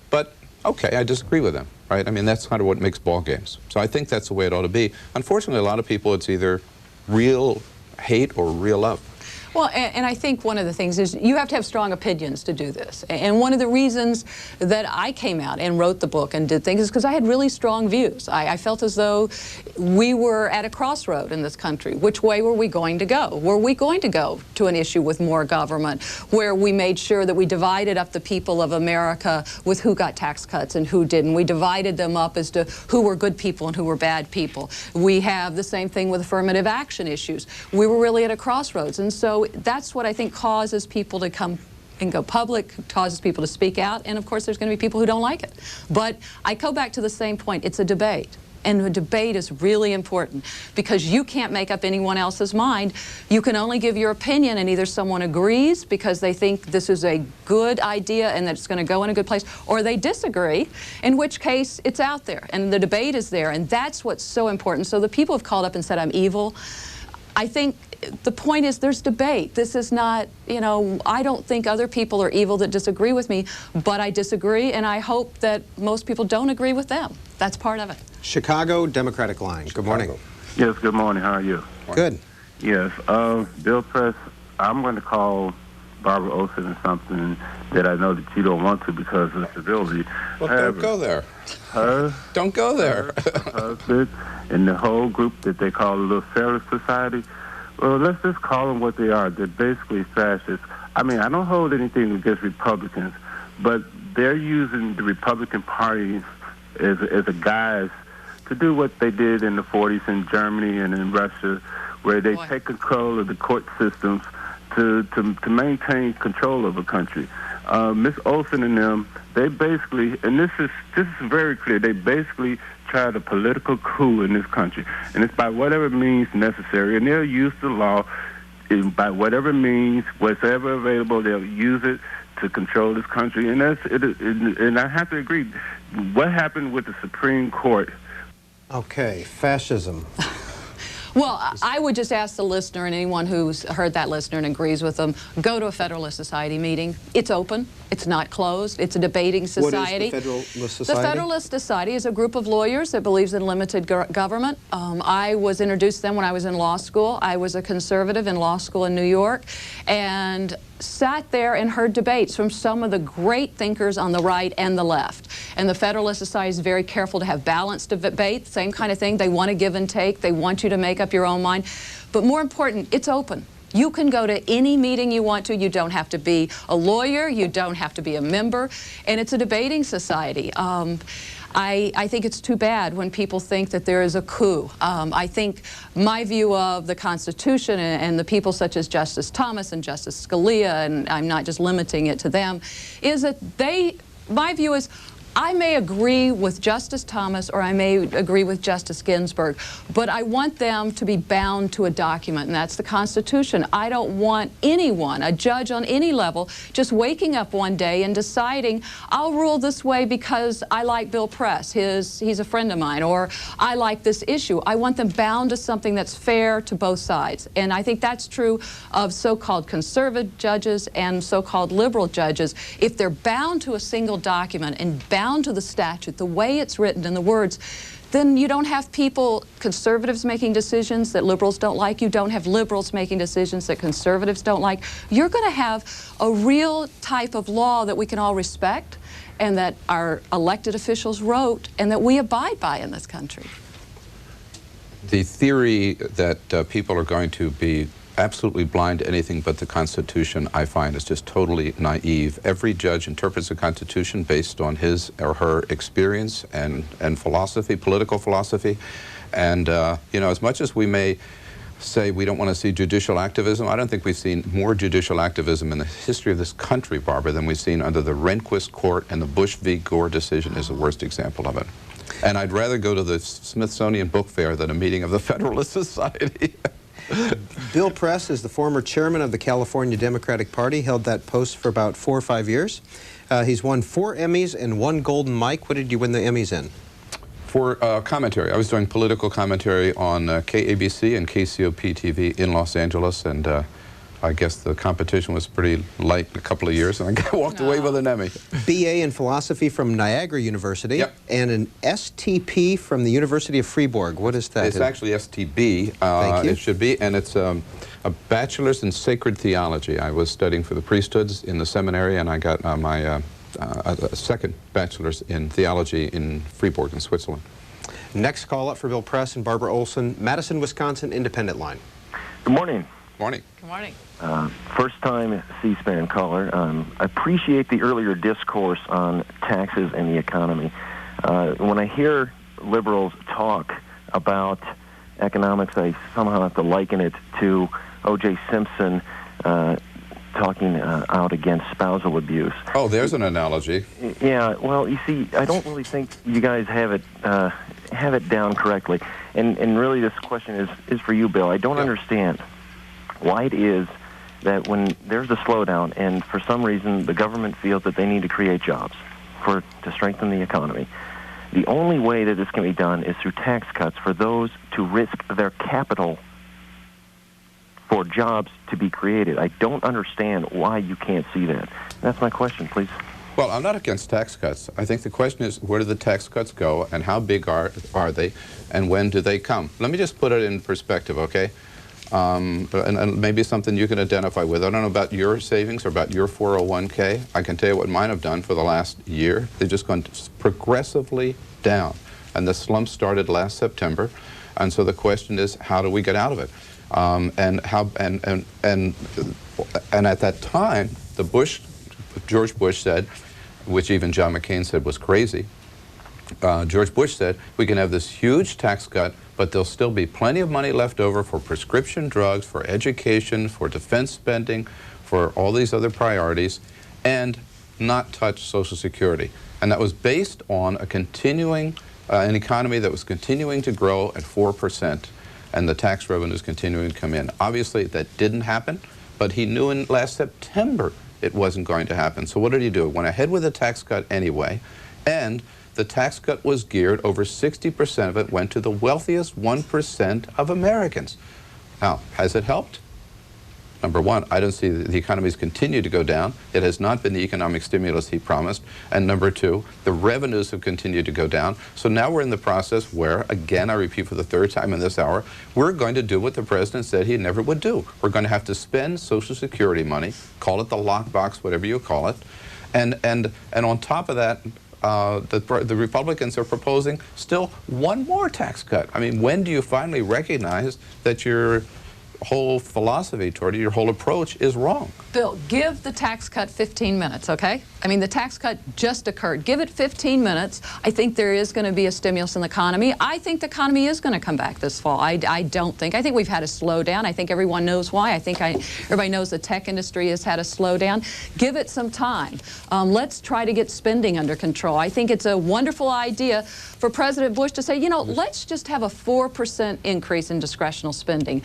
but okay, I disagree with them, right? I mean, that's kind of what makes ball games. So I think that's the way it ought to be. Unfortunately, a lot of people, it's either real hate or real love? Well, and I think one of the things is you have to have strong opinions to do this. And one of the reasons that I came out and wrote the book and did things is because I had really strong views. I felt as though we were at a crossroad in this country. Which way were we going to go? Were we going to go to an issue with more government, where we made sure that we divided up the people of America with who got tax cuts and who didn't? We divided them up as to who were good people and who were bad people. We have the same thing with affirmative action issues. We were really at a crossroads. And so that's what I think causes people to come and go public, causes people to speak out, and of course there's going to be people who don't like it. But I go back to the same point, it's a debate. And a debate is really important because you can't make up anyone else's mind. You can only give your opinion, and either someone agrees because they think this is a good idea and that it's going to go in a good place, or they disagree, in which case it's out there and the debate is there, and that's what's so important. So the people have called up and said I'm evil. I think the point is there's debate. This is not, you know, I don't think other people are evil that disagree with me, but I disagree, and I hope that most people don't agree with them. That's part of it. Chicago Democratic Line. Good morning. Yes, good morning. How are you? Good. Yes. Bill Press, I'm going to call Barbara Olson and something that I know that you don't want to because of civility. Well, don't go there. Don't go there. Her husband and the whole group that they call the Little Sarah Society, well, let's just call them what they are. They're basically fascists. I mean, I don't hold anything against Republicans, but they're using the Republican Party as a guise to do what they did in the 40s in Germany and in Russia, where they take control of the court systems to maintain control of a country. Miss Olson and them, they basically, and this is very clear, they basically tried a political coup in this country, and it's by whatever means necessary, and they'll use the law by whatever means, whatever available, they'll use it to control this country, and that's it. And I have to agree, what happened with the Supreme Court? Okay, fascism. Well, I would just ask the listener and anyone who's heard that listener and agrees with them, go to a Federalist Society meeting. It's open. It's not closed. It's a debating society. What is the Federalist Society? The Federalist Society is a group of lawyers that believes in limited government. I was introduced to them when I was in law school. I was a conservative in law school in New York and sat there and heard debates from some of the great thinkers on the right and the left. And the Federalist Society is very careful to have balanced debate, same kind of thing. They want to give and take. They want you to make up your own mind. But more important, it's open. You can go to any meeting you want to. You don't have to be a lawyer. You don't have to be a member. And it's a debating society. I think it's too bad when people think that there is a coup. I think my view of the Constitution and the people such as Justice Thomas and Justice Scalia, and I'm not just limiting it to them, is that my view is I may agree with Justice Thomas or I may agree with Justice Ginsburg, but I want them to be bound to a document, and that's the Constitution. I don't want anyone, a judge on any level, just waking up one day and deciding, I'll rule this way because I like Bill Press, he's a friend of mine, or I like this issue. I want them bound to something that's fair to both sides. And I think that's true of so-called conservative judges and so-called liberal judges. If they're bound to a single document and bound to the statute, the way it's written in the words, then you don't have people, conservatives making decisions that liberals don't like. You don't have liberals making decisions that conservatives don't like. You're going to have a real type of law that we can all respect and that our elected officials wrote and that we abide by in this country. The theory that people are going to be absolutely blind to anything but the Constitution, I find, is just totally naive. Every judge interprets the Constitution based on his or her experience and philosophy, political philosophy. And, you know, as much as we may say we don't want to see judicial activism, I don't think we've seen more judicial activism in the history of this country, Barbara, than we've seen under the Rehnquist court, and the Bush v. Gore decision is the worst example of it. And I'd rather go to the Smithsonian Book Fair than a meeting of the Federalist Society. Bill Press is the former chairman of the California Democratic Party, held that post for about 4 or 5 years. He's won 4 Emmys and 1 Golden Mike. What did you win the Emmys in? For commentary. I was doing political commentary on KABC and KCOP TV in Los Angeles, and I guess the competition was pretty light in a couple of years, and I walked away with an Emmy. BA in philosophy from Niagara University. Yep. And an STP from the University of Fribourg. What is that? It's actually STB. Thank you. It should be, and it's a bachelor's in sacred theology. I was studying for the priesthoods in the seminary, and I got my second bachelor's in theology in Fribourg in Switzerland. Next call up for Bill Press and Barbara Olson, Madison, Wisconsin, Independent Line. Good morning. Morning. Good morning. First-time C-SPAN caller. I appreciate the earlier discourse on taxes and the economy. When I hear liberals talk about economics, I somehow have to liken it to O.J. Simpson talking out against spousal abuse. Oh, there's an analogy. Yeah, well, you see, I don't really think you guys have it down correctly. And really this question is for you, Bill. I don't understand why it is that when there's a slowdown and for some reason the government feels that they need to create jobs to strengthen the economy, the only way that this can be done is through tax cuts for those to risk their capital for jobs to be created. I don't understand why you can't see that. That's my question, please. Well, I'm not against tax cuts. I think the question is, where do the tax cuts go, and how big are they, and when do they come? Let me just put it in perspective, okay? And maybe something you can identify with. I don't know about your savings or about your 401k. I can tell you what mine have done for the last year. They've just gone progressively down. And the slump started last September. And so the question is, how do we get out of it? And at that time, George Bush said, which even John McCain said was crazy, George Bush said, we can have this huge tax cut, but there'll still be plenty of money left over for prescription drugs, for education, for defense spending, for all these other priorities, and not touch Social Security. And that was based on a continuing, an economy that was continuing to grow at 4%, and the tax revenues continuing to come in. Obviously, that didn't happen, but he knew in last September it wasn't going to happen. So what did he do? Went ahead with a tax cut anyway, and the tax cut was geared, over 60% of it went to the wealthiest 1% of Americans. Now, has it helped? Number one, I don't see the economy's continued to go down. It has not been the economic stimulus he promised. And number two, the revenues have continued to go down. So now we're in the process where, again, I repeat for the third time in this hour, we're going to do what the president said he never would do. We're going to have to spend Social Security money, call it the lockbox, whatever you call it, and on top of that, the Republicans are proposing still one more tax cut. I mean, when do you finally recognize that your whole philosophy toward your whole approach is wrong? Bill, give the tax cut 15 minutes, okay? I mean, the tax cut just occurred. Give it 15 minutes. I think there is going to be a stimulus in the economy. I think the economy is going to come back this fall. I think we've had a slowdown. I think everyone knows why. I think everybody knows the tech industry has had a slowdown. Give it some time. Let's try to get spending under control. I think it's a wonderful idea for President Bush to say, you know, let's just have a 4% increase in discretional spending.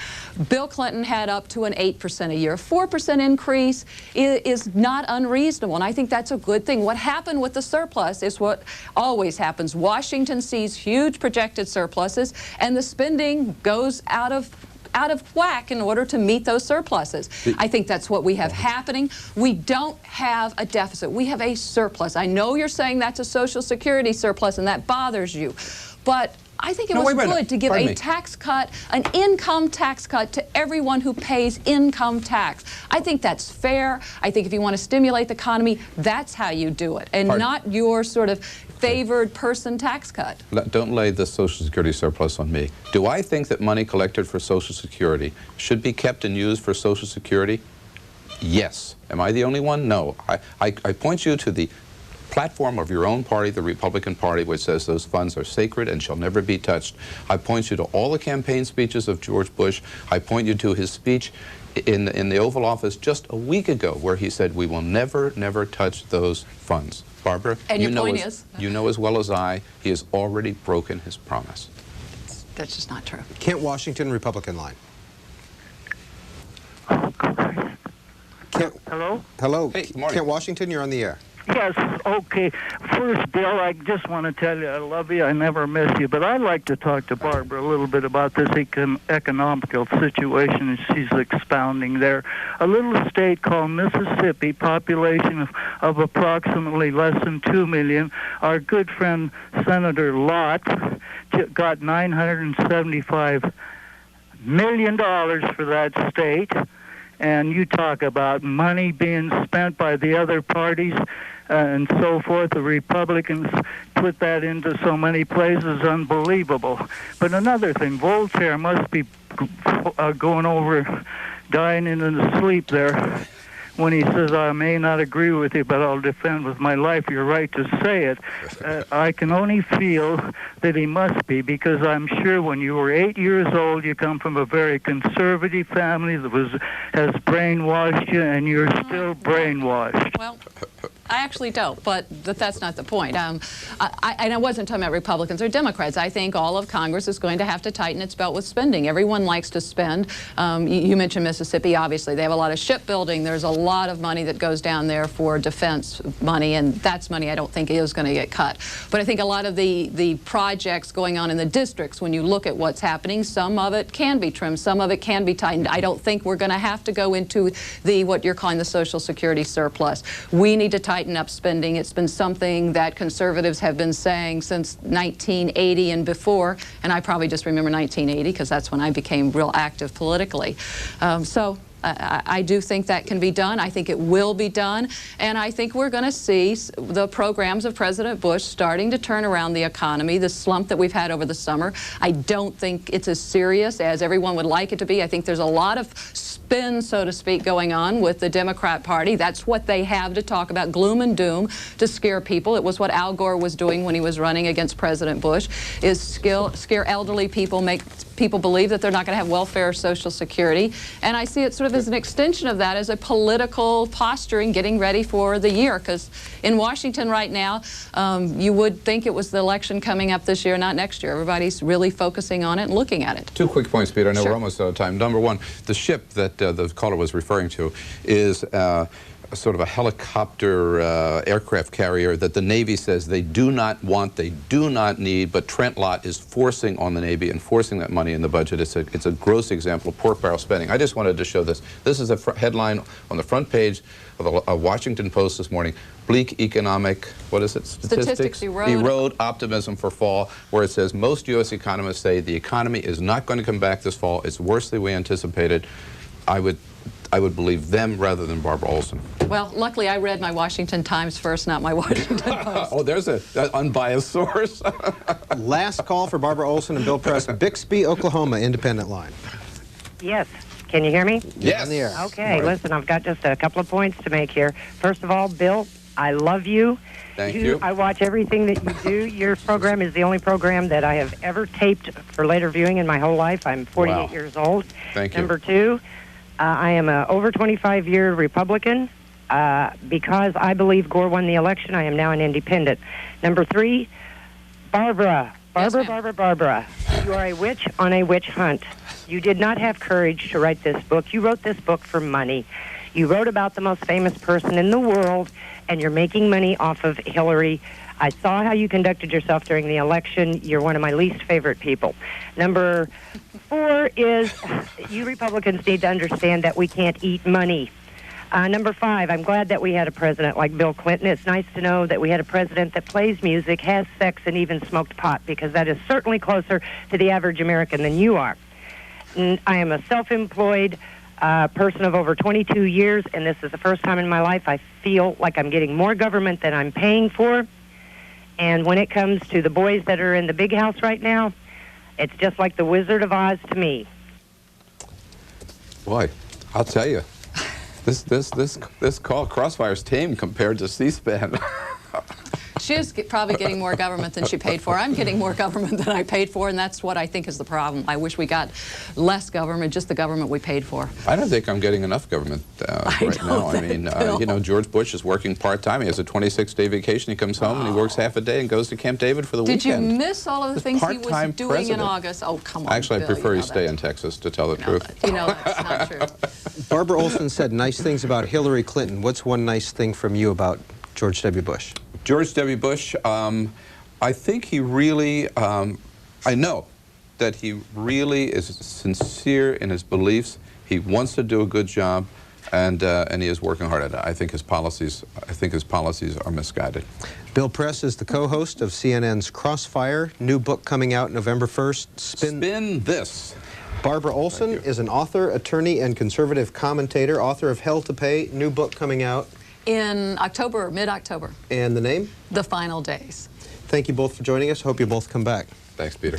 Bill Clinton had up to an 8% a year. 4% increase is not unreasonable, and I think that's a good thing. What happened with the surplus is what always happens. Washington sees huge projected surpluses, and the spending goes out of whack in order to meet those surpluses. I think that's what we have happening. We don't have a deficit. We have a surplus. I know you're saying that's a Social Security surplus, and that bothers you, but I think it was good to give a tax cut, an income tax cut to everyone who pays income tax. I think that's fair. I think if you want to stimulate the economy, that's how you do it, and not your sort of favored person tax cut. Don't lay the Social Security surplus on me. Do I think that money collected for Social Security should be kept and used for Social Security? Yes. Am I the only one? No. I point you to the platform of your own party, the Republican Party, which says those funds are sacred and shall never be touched. I point you to all the campaign speeches of George Bush. I point you to his speech in the Oval Office just a week ago, where he said we will never, never touch those funds. Barbara, and you know as well as I, he has already broken his promise. That's just not true. Kent, Washington, Republican line. Hello? Hello. Hey, good morning. Kent, Washington, you're on the air. Yeah, Yes, okay. First, Bill, I just want to tell you I love you. I never miss you. But I'd like to talk to Barbara a little bit about this economical situation that she's expounding there. A little state called Mississippi, population of approximately less than 2 million. Our good friend Senator Lott got $975 million for that state. And you talk about money being spent by the other parties and so forth. The Republicans put that into so many places, unbelievable. But another thing, Voltaire must be going over, dying in his sleep there, when he says, I may not agree with you, but I'll defend with my life your right to say it. I can only feel that he must be, because I'm sure when you were 8 years old, you come from a very conservative family that has brainwashed you, and you're still brainwashed. Well, I actually don't, but that's not the point. And I wasn't talking about Republicans or Democrats. I think all of Congress is going to have to tighten its belt with spending. Everyone likes to spend. You mentioned Mississippi, obviously. They have a lot of shipbuilding. There's a lot of money that goes down there for defense money, and that's money I don't think is going to get cut. But I think a lot of the projects going on in the districts, when you look at what's happening, some of it can be trimmed, some of it can be tightened. I don't think we're going to have to go into what you're calling the Social Security surplus. We need to tighten up spending. It's been something that conservatives have been saying since 1980 and before, and I probably just remember 1980 because that's when I became real active politically. I do think that can be done. I think it will be done. And I think we're going to see the programs of President Bush starting to turn around the economy, the slump that we've had over the summer. I don't think it's as serious as everyone would like it to be. I think there's a lot of spin, so to speak, going on with the Democrat Party. That's what they have to talk about, gloom and doom, to scare people. It was what Al Gore was doing when he was running against President Bush, is scare elderly people, make people believe that they're not going to have welfare or Social Security. And I see it sort of as an extension of that, as a political posturing, getting ready for the year. Because in Washington right now, you would think it was the election coming up this year, not next year. Everybody's really focusing on it and looking at it. 2 quick points, Peter. I know Sure. we're almost out of time. Number one, the ship that the caller was referring to is sort of a helicopter aircraft carrier that the Navy says they do not want, they do not need, but Trent Lott is forcing on the Navy and forcing that money in the budget. It's a gross example of pork barrel spending. I just wanted to show this. This is a headline on the front page of a Washington Post this morning. Bleak economic, what is it? Statistics erode optimism for fall, where it says most U.S. economists say the economy is not going to come back this fall. It's worse than we anticipated. I would believe them rather than Barbara Olson. Well, luckily I read my Washington Times first, not my Washington Post. Oh, there's an unbiased source. Last call for Barbara Olson and Bill Press, Bixby, Oklahoma, independent line. Yes. Can you hear me? Yes. On the air. Okay, listen, I've got just a couple of points to make here. First of all, Bill, I love you. Thank you. I watch everything that you do. Your program is the only program that I have ever taped for later viewing in my whole life. I'm 48 years old. Thank you. Number two, I am an over 25-year Republican. Because I believe Gore won the election, I am now an independent. Number three, Barbara, you are a witch on a witch hunt. You did not have courage to write this book. You wrote this book for money. You wrote about the most famous person in the world, and you're making money off of Hillary. I saw how you conducted yourself during the election. You're one of my least favorite people. Number four is you Republicans need to understand that we can't eat money. Number five, I'm glad that we had a president like Bill Clinton. It's nice to know that we had a president that plays music, has sex, and even smoked pot, because that is certainly closer to the average American than you are. And I am a self-employed person of over 22 years, and this is the first time in my life I feel like I'm getting more government than I'm paying for. And when it comes to the boys that are in the big house right now, it's just like the Wizard of Oz to me. Boy, I'll tell you. This call, Crossfire's tame compared to C-SPAN. She is probably getting more government than she paid for. I'm getting more government than I paid for, and that's what I think is the problem. I wish we got less government, just the government we paid for. I don't think I'm getting enough government right now. I mean, you know, George Bush is working part-time. He has a 26-day vacation. He comes home and he works half a day and goes to Camp David for the weekend. Did you miss all of the things he was doing in August? Oh, come on, Actually, Bill, I prefer you he know stay that. in Texas, to tell the truth. You know that's not true. Barbara Olson said nice things about Hillary Clinton. What's one nice thing from you about George W. Bush? George W. Bush, I think he really, I know that he really is sincere in his beliefs. He wants to do a good job, and he is working hard at it. I think his policies are misguided. Bill Press is the co-host of CNN's Crossfire, new book coming out November 1st, Spin This. Barbara Olson is an author, attorney, and conservative commentator, author of Hell to Pay, new book coming out in October, mid-October. And the name? The Final Days. Thank you both for joining us. Hope you both come back. Thanks, Peter.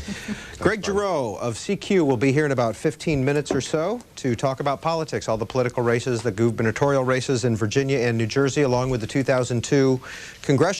Greg Giroux of CQ will be here in about 15 minutes or so to talk about politics, all the political races, the gubernatorial races in Virginia and New Jersey, along with the 2002 congressional